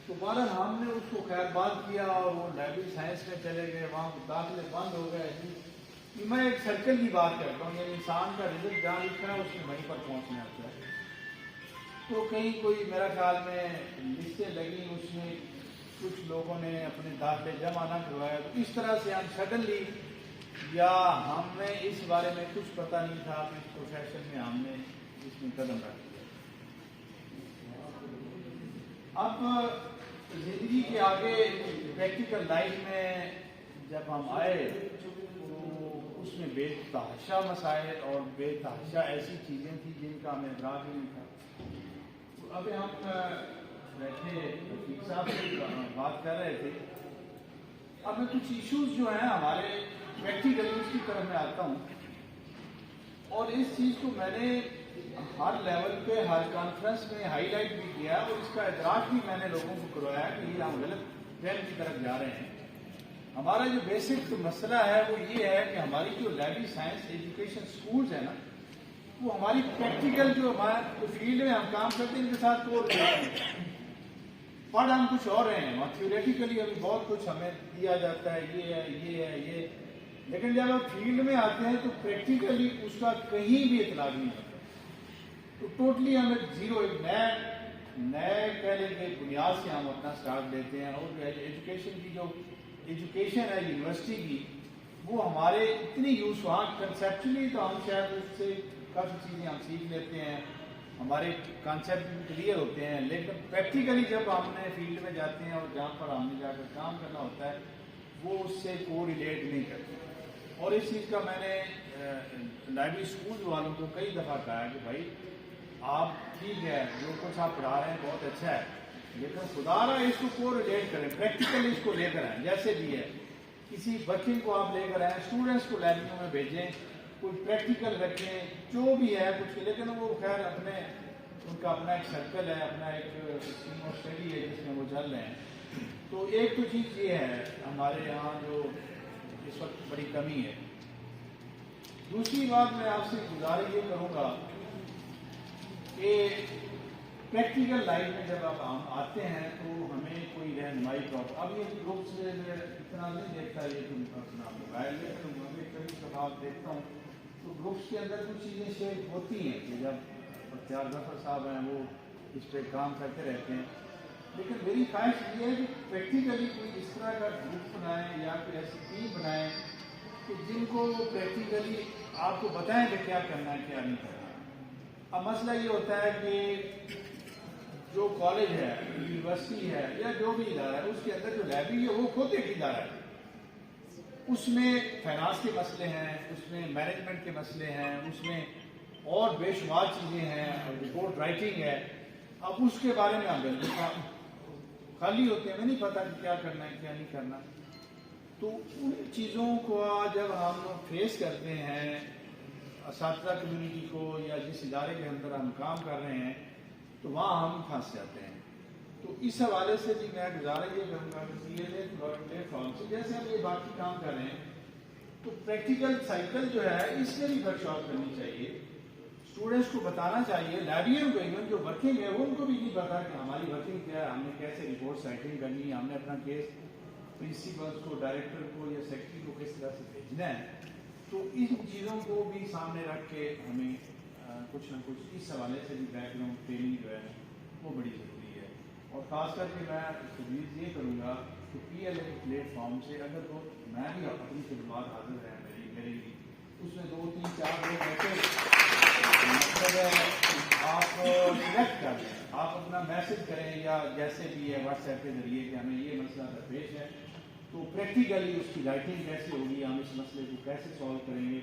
تو بہرحال ہم نے اس کو خیر بات کیا اور وہ لائبریری سائنس میں چلے گئے، وہاں داخلے بند ہو گئے۔ میں ایک سرکل کی بات کرتا ہوں، یعنی انسان کا رزق جہاں لکھا ہے اس میں وہیں پر پہنچنا ہوتا ہے۔ تو کہیں کوئی میرا خیال میں لسٹیں لگی، اس میں کچھ لوگوں نے اپنے داخلے جمع نہ کروایا، تو اس طرح سے ہم سڈنلی، یا ہمیں اس بارے میں کچھ پتہ نہیں تھا، اس پروفیشن میں ہم نے اس میں قدم رکھ دیا۔ اب زندگی کے آگے پریکٹیکل لائف میں جب ہم آئے تو اس میں بے تحاشا مسائل اور بے تحاشا ایسی چیزیں تھیں جن کا ہمیں ادراک ہی نہیں تھا۔ تو ابھی ہم بیٹھے رفیق صاحب سے بات کر رہے تھے، اب میں کچھ ایشوز جو ہیں ہمارے پریکٹیکلی اس کی طرف میں آتا ہوں، اور اس چیز کو میں نے ہر لیول پہ ہر کانفرنس میں ہائی لائٹ بھی کیا، اور اس کا ادراک بھی میں نے لوگوں کو کروایا کہ یہ ہم غلط ٹرینڈ کی طرف جا رہے ہیں۔ ہمارا جو بیسک مسئلہ ہے وہ یہ ہے کہ ہماری جو لائبریری سائنس ایجوکیشن سکولز ہیں نا، وہ ہماری پریکٹیکل جو ہمارے فیلڈ میں ہم کام کرتے ہیں ان کے ساتھ پڑھ ہم کچھ اور رہے ہیں، تھیوریٹیکلی ابھی بہت کچھ ہمیں دیا جاتا ہے، یہ ہے یہ ہے یہ، لیکن جب آپ فیلڈ میں آتے ہیں تو پریکٹیکلی اس کا کہیں بھی اطلاع نہیں ہوتا، تو ٹوٹلی ہمیں زیرو، ایک نئے کہہ لیں کہ بنیاد سے ہم اپنا سٹارٹ دیتے ہیں۔ اور ایجوکیشن کی جو ایجوکیشن ہے یونیورسٹی کی، وہ ہمارے اتنی یوز، وہاں کنسیپچلی تو ہم شاید اس سے کافی چیزیں ہم سیکھ لیتے ہیں، ہمارے کانسیپٹ بھی کلیئر ہوتے ہیں، لیکن پریکٹیکلی جب ہم نے فیلڈ میں جاتے ہیں اور جہاں پر ہم نے جا کر کام کرنا ہوتا ہے وہ اس سے کو ریلیٹ نہیں کرتے۔ اور اس چیز کا میں نے لائبریری اسکول والوں کو کئی دفعہ کہا ہے کہ بھائی آپ ٹھیک ہے جو کچھ آپ پڑھا رہے ہیں بہت اچھا ہے، لیکن خدا رہا اس کو ریلیٹ کریں، پریکٹیکلی اس کو لے کر آئیں، جیسے بھی ہے کسی بچے کو آپ لے کر آئیں، اسٹوڈنٹس کو لائبریریوں میں بھیجیں، کوئی پریکٹیکل رکھیں، جو بھی ہے کچھ، لیکن وہ خیر اپنے ان کا اپنا ایک سرکل ہے، اپنا ایک اسٹیم آف اسٹڈی ہے جس میں وہ چل رہے ہیں۔ تو ایک تو چیز یہ ہے ہمارے یہاں جو اس وقت بڑی کمی ہے۔ دوسری بات میں آپ سے گزارش یہ کروں گا کہ پریکٹیکل لائف میں جب آپ آتے ہیں تو ہمیں کوئی رہنمائی کا، اب یہ گروپ سے میں اتنا نہیں دیکھتا یہ تم اپنا موبائل لے کر میں کبھی کبھار دیکھتا ہوں تو گروپس کے اندر کچھ چیزیں شیئر ہوتی ہیں کہ جب اختیار ظفر صاحب ہیں وہ اس پہ کام کرتے رہتے ہیں، لیکن میری خواہش یہ ہے کہ پریکٹیکلی کوئی اس طرح کا گروپ بنائیں یا کوئی ایسی ٹیم بنائیں کہ جن کو پریکٹیکلی آپ کو بتائیں کہ کیا کرنا ہے کیا نہیں کرنا۔ اب مسئلہ یہ ہوتا ہے کہ جو کالج ہے، یونیورسٹی ہے یا جو بھی ادارہ ہے، اس کے اندر جو لائبریری ہے وہ خود ایک ادارہ ہے، اس میں فائنانس کے مسئلے ہیں، اس میں مینجمنٹ کے مسئلے ہیں، اس میں اور بے شمار چیزیں ہیں، رپورٹ رائٹنگ ہے۔ اب اس کے بارے میں ہم بالکل خالی ہوتے ہیں، ہمیں نہیں پتا کہ کیا کرنا ہے کیا نہیں کرنا۔ تو ان چیزوں کو جب ہم فیس کرتے ہیں اساتذہ کمیونٹی کو یا جس ادارے کے اندر ہم کام کر رہے ہیں تو وہاں ہم پھنس جاتے ہیں. تو اس حوالے سے بھی میں گزارش یہ کروں گا کہ پلیٹ فارم سے جیسے ہم یہ باقی کام کر رہے ہیں تو پریکٹیکل سائیکل جو ہے اس میں بھی ورک شاپ کرنی چاہیے. اسٹوڈنٹس کو بتانا چاہیے, لائبریرین کو ایون جو ورکنگ ہے وہ ان کو بھی نہیں پتا کہ ہماری ورکنگ کیا ہے, ہم نے کیسے رپورٹ سائٹنگ کرنی ہے, ہم نے اپنا کیس پرنسپلس کو, ڈائریکٹر کو یا سیکرٹری کو کس طرح سے بھیجنا ہے. تو ان چیزوں کو بھی سامنے رکھ کے ہمیں کچھ نہ کچھ اس حوالے سے بھی بیک گراؤنڈ ٹریننگ جو ہے وہ بڑی ضروری ہے. اور خاص کر کے میں تجویز یہ کروں گا کہ P L a plate form سے اگر تو میں بھی اپنی خدمات حاضر ہیں میری اس میں 2 3 4 لوگ ایسے مطلب آپ سلیکٹ کر لیں, آپ اپنا میسج کریں یا جیسے بھی ہے واٹس ایپ کے ذریعے کہ ہمیں یہ مسئلہ درپیش ہے, تو پریکٹیکلی اس کی رائٹنگ کیسے ہوگی, ہم اس مسئلے کو کیسے سالو کریں گے.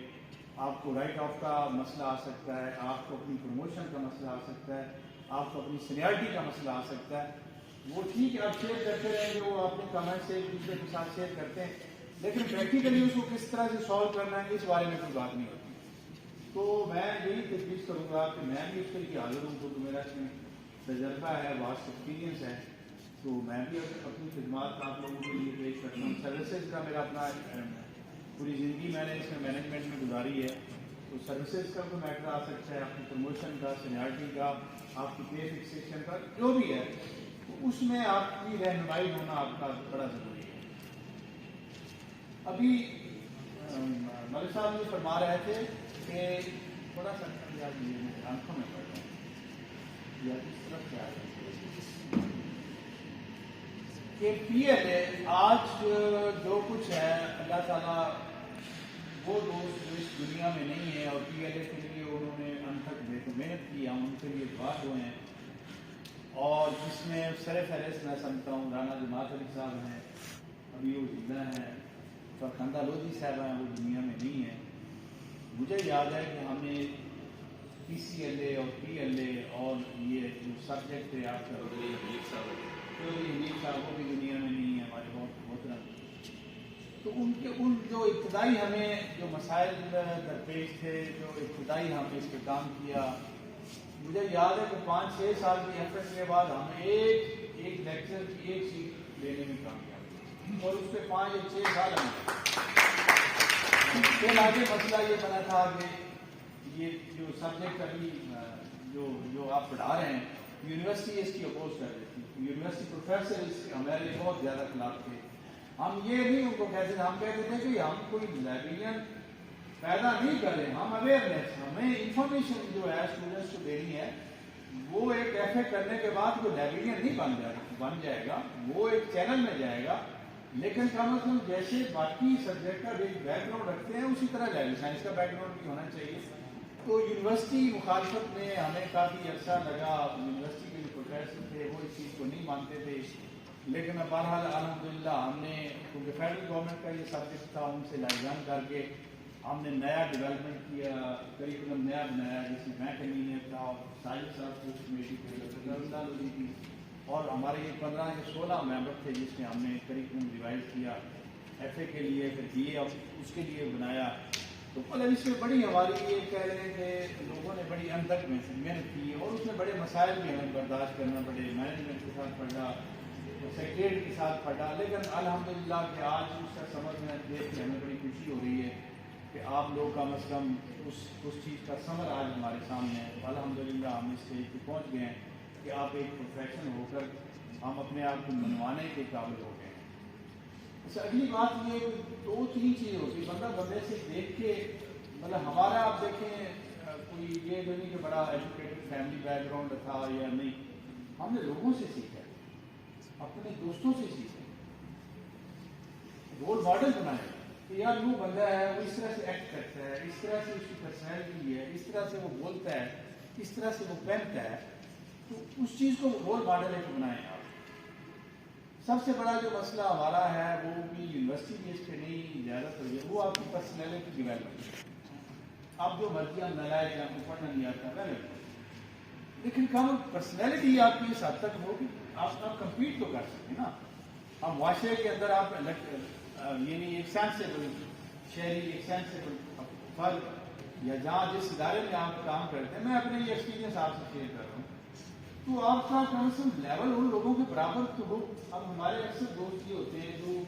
آپ کو رائٹ آف کا مسئلہ آ سکتا ہے, آپ کو اپنی پروموشن کا مسئلہ آ سکتا ہے, آپ کو اپنی سینئرٹی کا مسئلہ آ سکتا ہے. وہ ٹھیک ہے آپ شیئر کرتے رہیں گے, وہ اپنے کمنٹ سے ایک دوسرے کے ساتھ شیئر کرتے ہیں, لیکن پریکٹیکلی اس کو کس طرح سے سالو کرنا ہے اس بارے میں کوئی بات نہیں ہوتی. تو میں یہی تجویز کروں گا کہ میں بھی اس کے لیے حاضر ہوں, کیونکہ میرا اس میں تجربہ ہے, واسٹ ایکسپیرینس ہے, تو میں بھی اپنی خدمات آپ لوگوں کے لیے پیش کرتا ہوں. سروسز کا میرا اپنا پوری زندگی میں نے اس میں مینجمنٹ میں گزاری ہے, تو سروسز کا کوئی میٹر آ سکتا ہے, آپ کی پروموشن کا, سینیارٹی کا, آپ کی پے فکسیشن کا, جو بھی ہے تو اس میں آپ کی رہنمائی ہونا آپ کا بڑا ضروری ہے. ابھی ملک صاحب یہ فرما رہے تھے کہ تھوڑا سا آنکھوں میں پڑ رہا ہے یا اس طرف سے آ رہا ہے کہ پی ایل اے آج جو کچھ ہے اللہ تعالیٰ وہ دوست جو اس دنیا میں نہیں ہے اور پی ایل اے کے لیے انہوں نے ان تک محنت کی, ہم ان کے لیے دعا ہوئے ہیں, اور جس میں سر فہرست میں سمجھتا ہوں رانا جماعت علی صاحب ہیں, ابھی وہ زندہ ہیں, فرخندہ لودھی صاحب ہیں, وہ دنیا میں نہیں ہیں. مجھے یاد ہے کہ ہم نے پی سی ایل اے اور پی ایل اے اور یہ جو سبجیکٹ تھے آپ کا حنیف صاحب وہ بھی دنیا میں نہیں ہے ہمارے بہت محترم, تو ان کے ان جو ابتدائی ہمیں جو مسائل درپیش تھے, جو ابتدائی ہم نے اس پہ کام کیا, مجھے یاد ہے کہ 5-6 سال کی ایفرٹ کے بعد ہم ایک لیکچر کی ایک سیٹ لینے میں کامیاب, اور اس پہ 5 یا 6 سال ہمیں پھر آگے مسئلہ یہ بنا تھا کہ یہ جو سبجیکٹ ابھی جو آپ پڑھا رہے ہیں یونیورسٹی اس کی اپوز کر رہی تھی, یونیورسٹی پروفیسر اس کے ہمارے لیے بہت زیادہ خلاف تھے. ہم یہ نہیں ان کو کہتے تھے, ہم کہتے تھے کہ ہم کوئی لائبریرین پیدا نہیں کر رہے, ہم اویئرنیس, ہمیں انفارمیشن جو ہے اسٹوڈنٹس کو دینی ہے, وہ ایک ایف اے کرنے کے بعد کوئی لائبریرین نہیں بن جائے گا, وہ ایک چینل میں جائے گا, لیکن کم از کم جیسے باقی سبجیکٹ کا بیک گراؤنڈ رکھتے ہیں اسی طرح لائبریری سائنس کا بیک گراؤنڈ بھی ہونا چاہیے. تو یونیورسٹی مخالفت میں ہمیں کافی عرصہ لگا, یونیورسٹی کے جو پروفیسر تھے وہ اس چیز کو نہیں مانتے تھے, لیکن بہرحال الحمدللہ ہم نے, کیونکہ فیڈرل گورنمنٹ کا یہ سبجیکٹ تھا, ان سے لائزان کر کے ہم نے نیا ڈیولپمنٹ کیا, کریکولم نیا بنایا, جس میں کنوینئر تھا, اور ساجد صاحب کو کمیٹی کے تھی, اور ہمارے یہ 15 یا 16 ممبر تھے جس میں ہم نے کریکولم ریوائز کیا ایف اے کے لیے, پھر بی اے اس کے لیے بنایا. تو مطلب اس میں بڑی ہماری یہ کہہ رہے ہیں کہ لوگوں نے بڑی اندر میں محنت کی, اور اس میں بڑے مسائل بھی ہمیں برداشت کرنا پڑے, مینجمنٹ کے ساتھ پڑھا, سیکریٹری کے ساتھ پڑھا, لیکن الحمدللہ کہ آج اس کا سمجھ میں دیکھ کے ہمیں بڑی خوشی ہو رہی ہے کہ آپ لوگ کم از کم اس چیز کا سمر آج ہمارے سامنے ہے. الحمدللہ ہم اس اسٹیج پہ پہنچ گئے ہیں کہ آپ ایک پروفیشن ہو کر ہم اپنے آپ کو منوانے کے قابل ہو گئے ہیں. اچھا, اگلی بات یہ 2-3 چیزیں ہوتی ہے, بندہ بندے سے دیکھ کے, مطلب ہمارا آپ دیکھیں کوئی یہ نہیں کہ بڑا ایجوکیٹڈ فیملی بیک گراؤنڈ تھا یا نہیں, ہم نے لوگوں سے سیکھا, اپنے دوستوں سے سیکھا, رول ماڈل بنائے کہ یار وہ بندہ ہے, وہ اس طرح سے ایکٹ کرتا ہے, اس طرح سے اس کی پرسنالٹی ہے, اس طرح سے وہ بولتا ہے, اس طرح سے وہ پہنتا ہے, تو اس چیز کو رول ماڈل ایک بنائیں آپ. سب سے بڑا جو مسئلہ ہمارا ہے وہ بھی یونیورسٹی بیس پہ نہیں زیادہ تر ہے, وہ آپ کی پرسنالٹی ڈیولپمنٹ. آپ جو مرضی آپ نلائق, آپ کو پڑھنا نہیں آتا ہے, لیکن کم پرسنالٹی آپ کی اس حد تک ہوگی, آپ کمپیٹ تو کر سکتے ہیں نا. ہم معاشرے کے اندر آپ یعنی ایک سینسیبل شہری، ایک سینسیبل فرد، یا جہاں جس ادارے میں آپ کام کرتے ہیں، میں اپنے یہ ایکسپیرینس آپ سے شیئر کر رہا ہوں، تو آپ کا کم سے کم لیول ان لوگوں کے برابر تو ہو. اب ہمارے اکثر دوست یہ ہوتے ہیں جو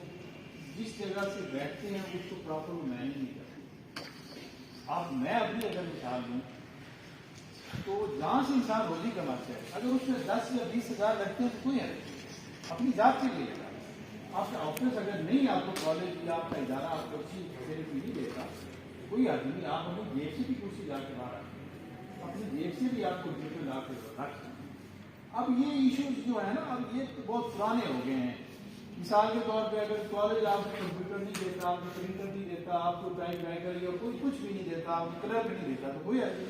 جس جگہ سے بیٹھتے ہیں اس کو پراپر مینج نہیں کرتے. اب میں اپنی اگر مثال دوں تو جہاں سے انسان روزی کماتا ہے، اگر اس میں 10 یا 20 ہزار لگتے ہیں تو کوئی ہے اپنی ذات کے لیے. آپ کا آفس اگر نہیں، آپ کو کالج یا آپ کا ادارہ آپ کو اچھی فیسلٹی نہیں دیتا، کوئی آدمی آپ اپنی جیب سے بھی کرسی لا کے باہر آتے، اپنی جیب سے بھی آپ کو کمپیوٹر لا کے رکھ. اب یہ ایشوز جو ہے نا، اب یہ بہت پرانے ہو گئے ہیں. مثال کے طور پہ اگر کالج آپ کو کمپیوٹر نہیں دیتا، آپ کو پرنٹر نہیں دیتا، آپ کو ٹائپ رائٹر یا کوئی کچھ بھی نہیں دیتا، آپ کو کلر بھی نہیں دیتا، تو کوئی آدمی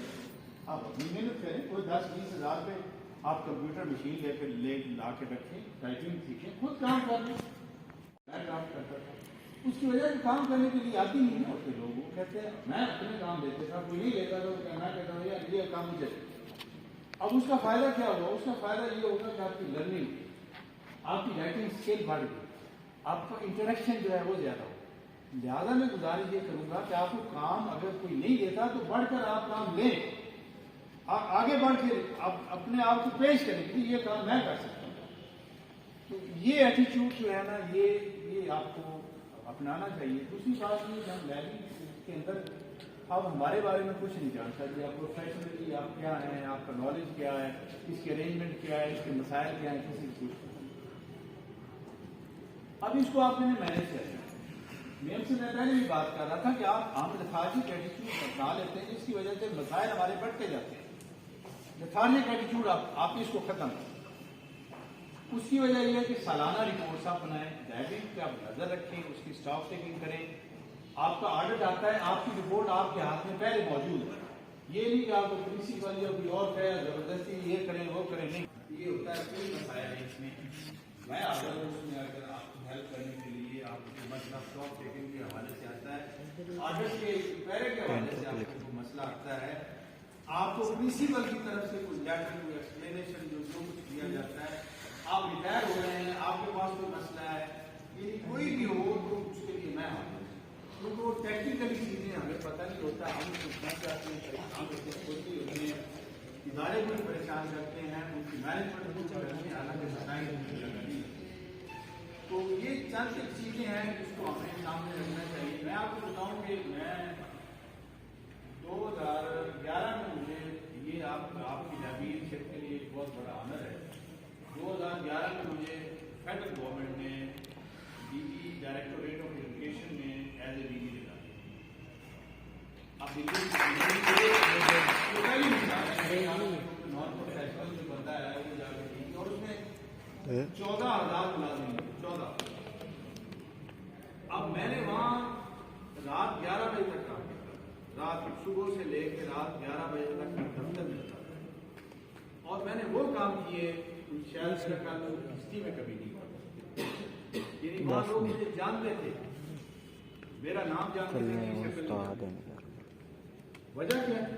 آپ اپنی محنت کریں. کوئی 10-20 ہزار پہ آپ کمپیوٹر مشین لے لا کے رکھیں، ٹائپنگ سیکھیں، خود کام کر لیں. میں کام کرتا تھا، اس کی وجہ سے کام کرنے کے لیے آتی نہیں ہوتے لوگ. وہ کہتے ہیں میں اپنے کام دیتے تھا، کوئی نہیں لیتا تو میں کہتا ہوں یار یہ کام مجھے. اب اس کا فائدہ کیا ہوگا؟ اس کا فائدہ یہ ہوگا کہ آپ کی لرننگ، آپ کی رائٹنگ اسکل بڑھ گئی، آپ کا انٹریکشن جو ہے وہ زیادہ ہو. لہٰذا میں گزارش یہ کروں گا کہ آپ کو کام اگر کوئی نہیں دیتا تو بڑھ کر آپ کام لیں، آگے بڑھ کے اپنے آپ کو پیش کریں کہ یہ کام میں کر سکتا ہوں. تو یہ ایٹیچیوڈ جو ہے نا، یہ آپ کو اپنانا چاہیے. دوسری بات یہ کہ ہم لائبریری کے اندر اب ہمارے بارے میں کچھ نہیں جانتا کہ آپ پروفیشنلی آپ کیا ہیں، آپ کا نالج کیا ہے، اس کے ارینجمنٹ کیا ہے، اس کے مسائل کیا ہیں، کسی کو کچھ. اب اس کو آپ نے مینیج کرنا. میں پہلے بھی بات کر رہا تھا کہ آپ ہم لیتھارجک ایٹیچیوڈ اپنا لیتے ہیں، جس کی وجہ سے مسائل ہمارے بڑھتے جاتے ہیں. لیتھارجک ایٹیچیوڈ آپ اس کو ختم کریں. اس کی وجہ یہ ہے کہ سالانہ رپورٹس آپ بنائیں، لائبریری پہ آپ نظر رکھیں، اس کی اسٹاک ٹیکنگ کریں. آپ کا آڈٹ آتا ہے، آپ کی رپورٹ آپ کے ہاتھ میں پہلے موجود ہے. یہ نہیں کہ آپ کو پرنسپل یا کوئی اور کہے زبردستی یہ کریں وہ کریں، نہیں. یہ ہوتا ہے کوئی مسائل ہے اس میں. میں اس میں اگر آپ کو ہیلپ کرنے کے لیے آپ کو مسئلہ اسٹاک ٹیکنگ کے حوالے سے آتا ہے، آڈٹ کے پیرے کے حوالے سے آپ کو مسئلہ آتا ہے، آپ کو پرنسپل کی طرف سے کوئی لیٹر کوئی ایکسپلینیشن جو کچھ دیا جاتا ہے، آپ ریٹائر ہو رہے ہیں، آپ کے پاس کوئی مسئلہ ہے، یہ کوئی بھی ہو تو اس کے لیے میں آتا ہوں. کیونکہ وہ ٹیکنیکلی چیزیں ہمیں پتہ نہیں ہوتا، ہم سوچنا چاہتے ہیں، پریشان ہوتے ہیں، ہوتی ہوتی ہیں، ادارے کو پریشان کرتے ہیں، ان کی مینجمنٹ کو کرتے ہیں، حالانکہ سرکاری نہیں. تو یہ چند چیزیں ہیں جس کو ہمیں سامنے رکھنا چاہیے. میں آپ کو بتاؤں کہ میں 2011 میں مجھے یہ آپ کی لائبریری شپ کے لیے ایک بہت بڑا آنر ہے. 2011 میں مجھے فیڈرل گورنمنٹ نے DG ڈائریکٹوریٹ آف ایجوکیشن میں ایز اے DG دیا. اب نان پروفیشنل جو بندہ ہے وہ جا کے اور اس میں 14,000 ملازمین 14. اب میں نے وہاں رات 11 بجے تک کام کیا، رات صبح سے لے کے رات 11 بجے تک میں دفتر میں تھا. اور میں نے وہ کام کیے شاید ہسٹری میں کبھی نہیں ہوا. یعنی وہاں لوگ مجھے جانتے تھے، میرا نام جانتے تھے. وجہ کیا ہے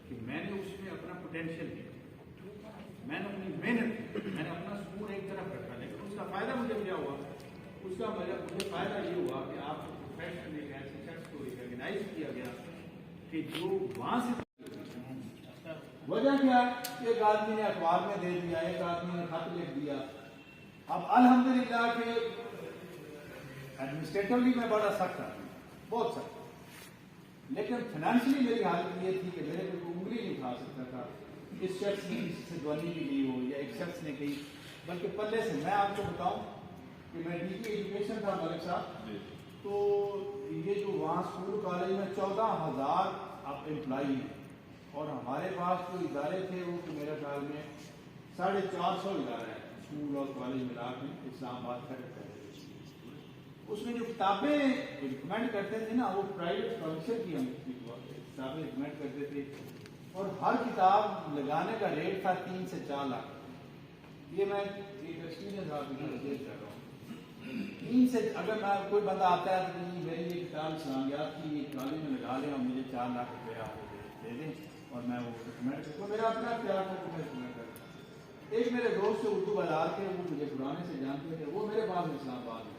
کہ میں نے اس میں اپنا پوٹینشیل دیا، میں نے اپنی محنت کی، میں نے اپنا سکون ایک طرف رکھا. لیکن اس کا فائدہ مجھے کیا ہوا؟ اس کا مجھے فائدہ یہ ہوا کہ آپ کو پروفیشنل ایک ایسے شخص کو ریکگنائز کیا گیا کہ جو وہاں سے. وجہ کیا ہے؟ ایک آدمی نے اخبار میں دے دیا، ایک آدمی نے خط لکھ دیا. اب الحمدللہ کہ ایڈمنسٹریٹرلی میں بڑا سخت آدمی، بہت سخت. لیکن فائنینشلی میری حالت یہ تھی کہ میرے کو کوئی انگلی نہیں کھا سکتا تھا. اس شخص نے کسی سے دونی بھی لی ہو یا ایک شخص نے کہی، بلکہ پلے سے. میں آپ کو بتاؤں کہ میں DG ایجوکیشن تھا ملک صاحب، تو یہ جو وہاں اسکول کالج میں 14,000 اب امپلائی ہیں، اور ہمارے پاس جو ادارے تھے وہ تو میرے خیال میں 450 ادارے ہیں اسکول اور کالج ملا کے اسلام آباد کا. اس میں جو کتابیں ریکمینڈ کرتے تھے نا، وہ پرائیویٹ پبلشر کی ہم کتابیں ریکمینڈ کرتے تھے، اور ہر کتاب لگانے کا ریٹ تھا 3 سے 4 لاکھ. یہ میں ایک ایکسپیرینس آپ کو شیئر کر رہا ہوں. 3 سے اگر میں کوئی بندہ آتا ہے تو میری یہ کتاب اسلامیات کی کالج میں لگا لیں اور مجھے 4 لاکھ روپیہ آپ دے دیں اور میں وہ ریکمینڈ کرتا ہوں. میرا اپنا اختیار تھا کہ میں ریکمینڈ کرتا ہوں. ایک میرے دوست سے اردو بازار کے، وہ مجھے پرانے سے جانتے تھے، وہ میرے پاس اسلام آباد میں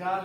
4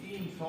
300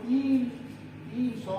300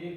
1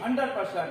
100%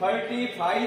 35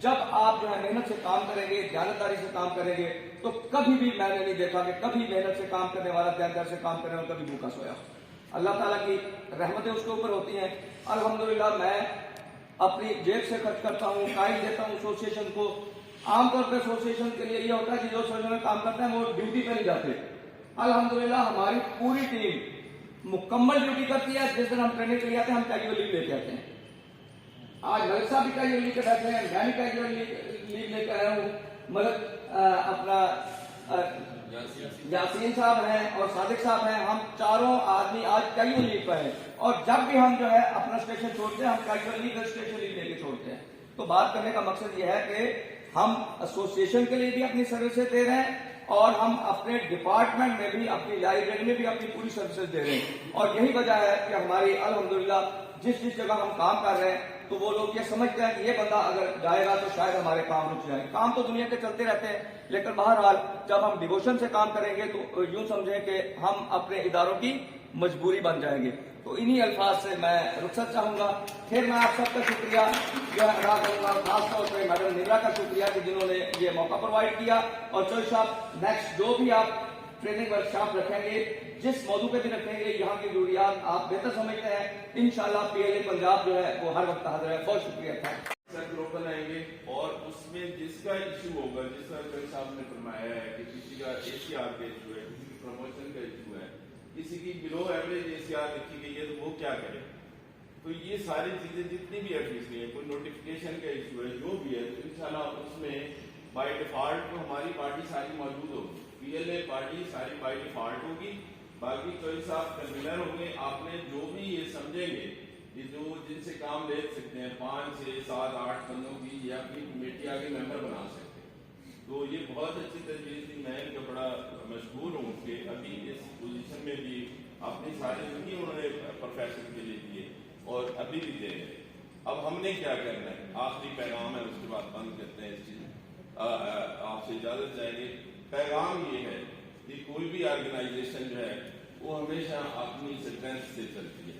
جب آپ جو ہے محنت سے کام کریں گے، دیانتداری سے کام کریں گے، تو کبھی بھی میں نے نہیں دیکھا کہ کبھی محنت سے کام کرنے والا دیانتداری سے کام کرنے والا کبھی بھوکا سویا. اللہ تعالیٰ کی رحمتیں اس کے اوپر ہوتی ہیں. الحمدللہ میں اپنی جیب سے خرچ کرتا ہوں، قائد دیتا ہوں ایسوسیشن کو. عام طور پہ ایسوسیشن کے لیے یہ ہوتا ہے کہ جو ایسوسیشن میں کام کرتے ہیں وہ ڈیوٹی پہ نہیں جاتے. الحمدللہ ہماری پوری ٹیم مکمل ڈیوٹی کرتی ہے. جس دن ہم ٹریننگ کے لیے آتے ہیں ہم کیجول لیو لے کے آتے ہیں. آج ملک صاحب بھی کیجول لیو کے بیٹھے ہیں، میں بھی کیجول لیو لے کے آیا ہوں. ملک اپنا یاسین صاحب ہیں اور صادق صاحب ہیں، ہم چاروں آدمی آج کیجول لیو پہ ہیں. اور جب بھی ہم جو ہے اپنا اسٹیشن چھوڑتے ہیں ہم کیجول لیو اسٹیشن لیو لے کے چھوڑتے ہیں. تو بات کرنے کا مقصد یہ ہے کہ ہم ایسوسیشن کے لیے بھی اپنی سروسز دے رہے ہیں اور ہم اپنے ڈپارٹمنٹ میں بھی، اپنی لائبریری میں بھی اپنی پوری سروسز دے رہے ہیں. اور یہی وجہ ہے کہ ہماری الحمدللہ جس جگہ ہم کام کر رہے ہیں تو وہ لوگ یہ سمجھتے ہیں کہ یہ بندہ اگر جائے گا تو شاید ہمارے کام رک جائیں. کام تو دنیا کے چلتے رہتے ہیں، لیکن بہرحال جب ہم ڈیووشن سے کام کریں گے تو یوں سمجھیں کہ ہم اپنے اداروں کی مجبوری بن جائیں گے. تو انہی الفاظ سے میں رخصت چاہوں گا. پھر میں آپ سب کا شکریہ جو ہے ادا کروں گا، خاص طور پہ میڈم نمرا کا شکریہ کہ جنہوں نے یہ موقع پرووائڈ کیا. اور چوہدری صاحب نیکسٹ جو بھی آپ ٹریننگ ورک شاپ رکھیں گے، جس موضوع پہ بھی رکھیں گے، یہاں کی ضروریات آپ بہتر سمجھتے ہیں. انشاءاللہ PLA پنجاب جو ہے وہ ہر وقت حاضر ہے. بہت شکریہ. سرکل اوپن آئیں گے اور اس میں جس کا ایشو ہوگا، جس طرح کوئی صاحب نے فرمایا ہے کہ کسی کا ACR کا ایشو ہے، کسی کی پروموشن کا ایشو ہے، کسی کی بلو ایوریج ACR لکھی گئی ہے تو وہ کیا کرے. تو یہ ساری چیزیں جتنی بھی ایڈریس ہیں، کوئی نوٹیفکیشن کا ایشو ہے، جو بھی ہے، تو انشاءاللہ اس میں بائی ڈیفالٹ تو ہماری پارٹی ساری موجود ہوگی. PLA پارٹی ساری بائی ڈیفالٹ ہوگی. باقی چوہدری صاحب کنوینر ہوں گے. آپ نے جو بھی یہ سمجھیں گے کہ جو جن سے کام لے سکتے ہیں 5 6 7 8 بندوں کی، یہ اپنی کمیٹی آگے ممبر بنا سکتے ہیں. تو یہ بہت اچھی تجویز تھی. میں ان کا بڑا مشہور ہوں کہ ابھی اس پوزیشن میں بھی اپنی ساری زندگی انہوں نے پروفیشن کے لیے دیے اور ابھی بھی دے رہے. اب ہم نے کیا کرنا ہے؟ آخری پیغام ہے، اس کے بعد بند کرتے ہیں اس چیز. آپ سے اجازت چاہیں گے. پیغام یہ ہے کہ کوئی بھی آرگنائزیشن جو ہے وہ ہمیشہ اپنی اسٹرینتھ سے چلتی ہے.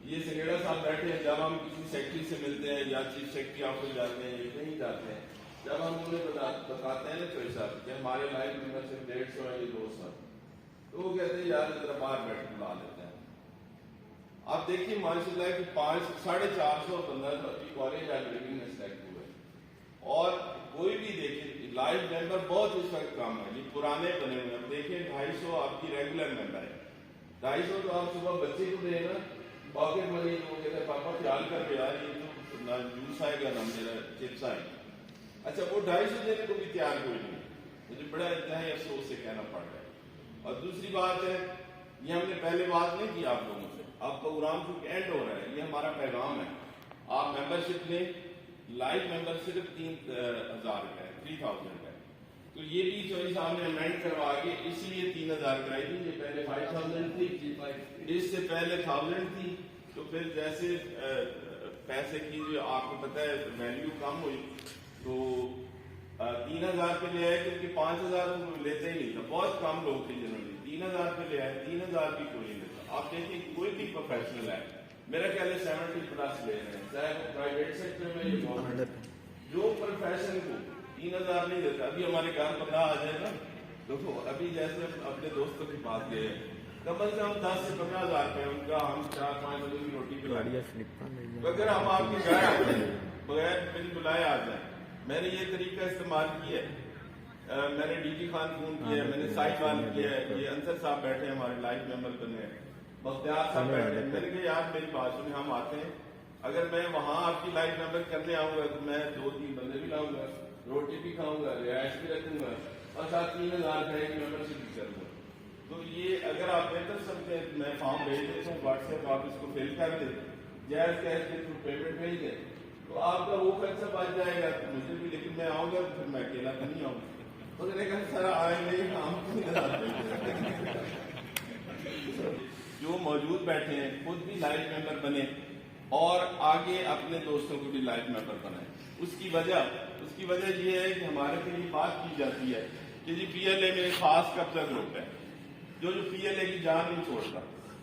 یہ سنگیڑا صاحب بیٹھے ہیں، جب ہم کسی سیکٹری سے ملتے ہیں یا چیف سیکٹری آفس جاتے ہیں یا کہیں جاتے ہیں، جب ہم انہیں بتاتے ہیں نا چوہدری صاحب کہ ہمارے لائف ممبر صرف 150 ہے یا 200، تو وہ کہتے ہیں یار ذرا باہر بیٹھ بلا لیتے ہیں. آپ دیکھیے ماشاء اللہ کہ 450 بندہ ابھی کالج لائبریری میں سلیکٹ ہوئے. اور کوئی بھی دیکھیں لائف ممبر بہت اس وقت کم ہے. یہ پرانے بنے ہوئے. اب دیکھیں 250 آپ کی ریگولر ممبر ہے. 250 تو آپ صبح بچے کو دیں نا، پاکٹ منی وہ کہتے ہیں پاپا خیال کر کے یار یہ تو نہ جوس آئے گا نہ میرا چپس آئے گا. اچھا وہ 250 دینے کو بھی تیار کوئی نہیں. مجھے بڑا انتہائی افسوس سے کہنا پڑ رہا ہے. اور دوسری بات ہے، یہ ہم نے پہلے بات نہیں کی آپ لوگوں سے. آپ پروگرام چونکہ اینڈ ہو رہا ہے، یہ ہمارا پیغام ہے. آپ ممبرشپ لیں. لائف ممبر صرف 3000 روپے ہے، 3000 ہے. تو یہ بھی چوہدری صاحب نے امینڈ کروا کے اس لیے 3000 کرائی تھی. یہ پہلے 5000 تھی، اس سے پہلے 1000 تھی. تو پھر جیسے پیسے کی جو آپ کو پتہ ہے ویلیو کم ہوئی تو 3000 پہ لے آئے، کیونکہ 5000 لیتے ہی نہیں تھا. بہت کم لوگ تھے جنہوں نے 3000 پہ لے آئے. 3000 بھی کوئی نہیں لیتا. آپ دیکھیں کوئی بھی پروفیشنل ہے، میرا خیال ہے 70+ لے رہے ہیں، چاہے وہ پرائیویٹ سیکٹر میں یا گورنمنٹ. جو پروفیشن کو 3000 نہیں دیتا. ابھی ہمارے گھر 15 آ جائے نا، دیکھو ابھی جیسے اپنے دوستوں کی بات گئے کم از کم 10 سے 15,000 روپے ان کا ہم 4-5 بجے کی روٹی پہ اگر ہم آپ کے گھر آتے ہیں بغیر بل بلائے آ جائیں. میں نے یہ طریقہ استعمال کیا ہے. میں نے DG خان فون کیا ہے، میں نے سائٹ وال کیا ہے. یہ انصر صاحب بیٹھے ہیں ہمارے لائف ممبر بنے ہیں، بختیار صاحب بیٹھے ہیں. میں نے کہا یار میری بات سنیں، ہم آتے ہیں، اگر میں وہاں آپ کی لائف ممبر کرنے آؤں گا تو میں 2-3 بندے بھی لاؤں گا، روٹی بھی کھاؤں گا، رہائش بھی رکھوں گا اور ساتھ 3000 روپے کی ممبرشپ بھی کروں گا. تو یہ اگر آپ بہتر سمجھتے ہیں میں فارم بھیج دیتا ہوں واٹس ایپ، آپ اس کو فل کر دیں، جائز کیش کے تھرو پیمنٹ بھیج دیں تو آپ کا وہ خرچہ بچ جائے گا. مجھے بھی لیکن میں آؤں گا پھر میں اکیلا تو نہیں آؤں گا. اس نے کہا سر آئیں گے ہم جو موجود بیٹھے ہیں خود بھی لائف ممبر بنے اور آگے اپنے دوستوں کو بھی لائف ممبر بنائیں. اس کی وجہ یہ ہے کہ ہمارے کے لیے بات کی جاتی ہے کہ جی PLA میں خاص قبضہ گروپ ہے جو PLA کی جان نہیں چھوڑتا.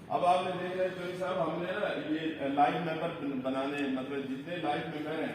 اب آپ نے دیکھا ہے چوہدری صاحب، ہم نے نا یہ لائف ممبر بنانے، مطلب جتنے لائف ممبر ہیں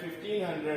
1500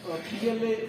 PLA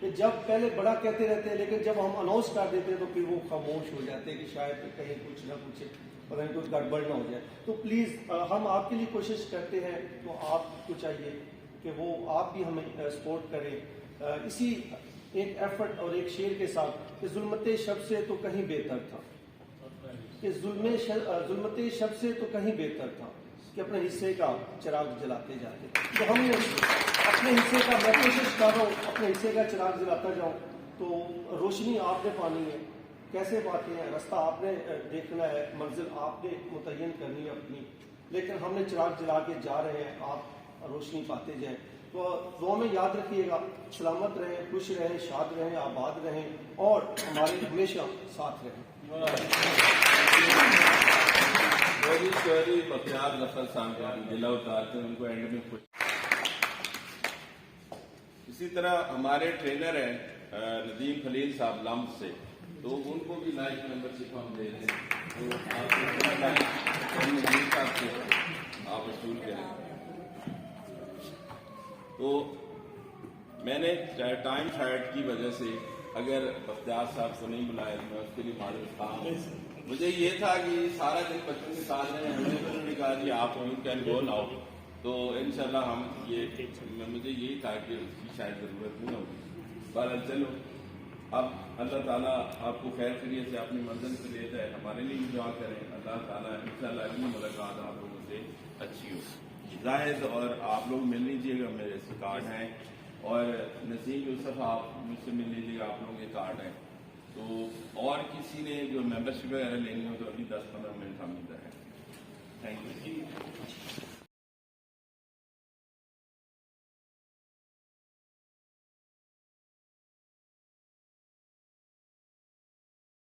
کہ جب پہلے بڑا کہتے رہتے ہیں لیکن جب ہم اناؤنس کر دیتے ہیں تو پھر وہ خاموش ہو جاتے ہیں کہ شاید کہیں کچھ نہ کچھ پتہ نہیں کوئی گڑبڑ نہ ہو جائے. تو پلیز ہم آپ کے لیے کوشش کرتے ہیں تو آپ کو چاہیے کہ وہ آپ بھی ہمیں سپورٹ کریں اسی ایک ایفرٹ اور ایک شعر کے ساتھ کہ ظلمت شب سے تو کہیں بہتر تھا، کہ ظلمت شب سے تو کہیں بہتر تھا کہ اپنے حصے کا چراغ جلاتے جاتے. تو ہم نے اپنے حصے کا، میں کوشش کر رہا ہوں اپنے حصے کا چراغ جلاتا جاؤں. تو روشنی آپ نے پانی ہے، کیسے باتیں ہیں، راستہ آپ نے دیکھنا ہے، منزل آپ نے متعین کرنی ہے اپنی، لیکن ہم نے چراغ جلا کے جا رہے ہیں، آپ روشنی پاتے جائیں. تو دعا میں یاد رکھیے گا، سلامت رہیں، خوش رہیں، شاد رہیں، آباد رہیں اور ہمارے ہمیشہ ساتھ رہیں. بہت شہری بختیار ظفر صاحب کا ضلع اتارتے ہیں ان کو اینڈ میں خوش. اسی طرح ہمارے ٹرینر ہیں ندیم خلیل صاحب لمب سے، تو ان کو بھی لائف ممبر شپ ہم دے رہے ہیں. تو آپ ندیم صاحب سے آپ وصول کریں. تو میں نے ٹائم فائٹ کی وجہ سے اگر بختیار صاحب کو نہیں بلایا میں اس کے لیے معلوم تھا. مجھے یہ تھا کہ سارا دن بچوں کے ساتھ رہے، ہم نے کہا کہ آپ کین گو ناؤ. تو انشاءاللہ ہم یہ مجھے یہی تھا کہ اس کی شاید ضرورت نہیں ہوگی. بہرحال چلو اب اللہ تعالیٰ آپ کو خیر خیریت سے اپنی منزل سے لے جائے. ہمارے لیے بھی دعا کریں اللہ تعالیٰ انشاءاللہ اگلی ملاقات آپ لوگوں سے اچھی ہو. زاہد اور آپ لوگ مل لیجیے گا، میرے کارڈ ہیں، اور نسیم یوسف آپ مجھ سے مل لیجیے گا، آپ لوگوں کے کارڈ ہیں. تو اور کسی نے جو ممبرشپ وغیرہ لینی ہو تو ابھی 10-15 منٹ ہم ادھر ہیں. Thank you.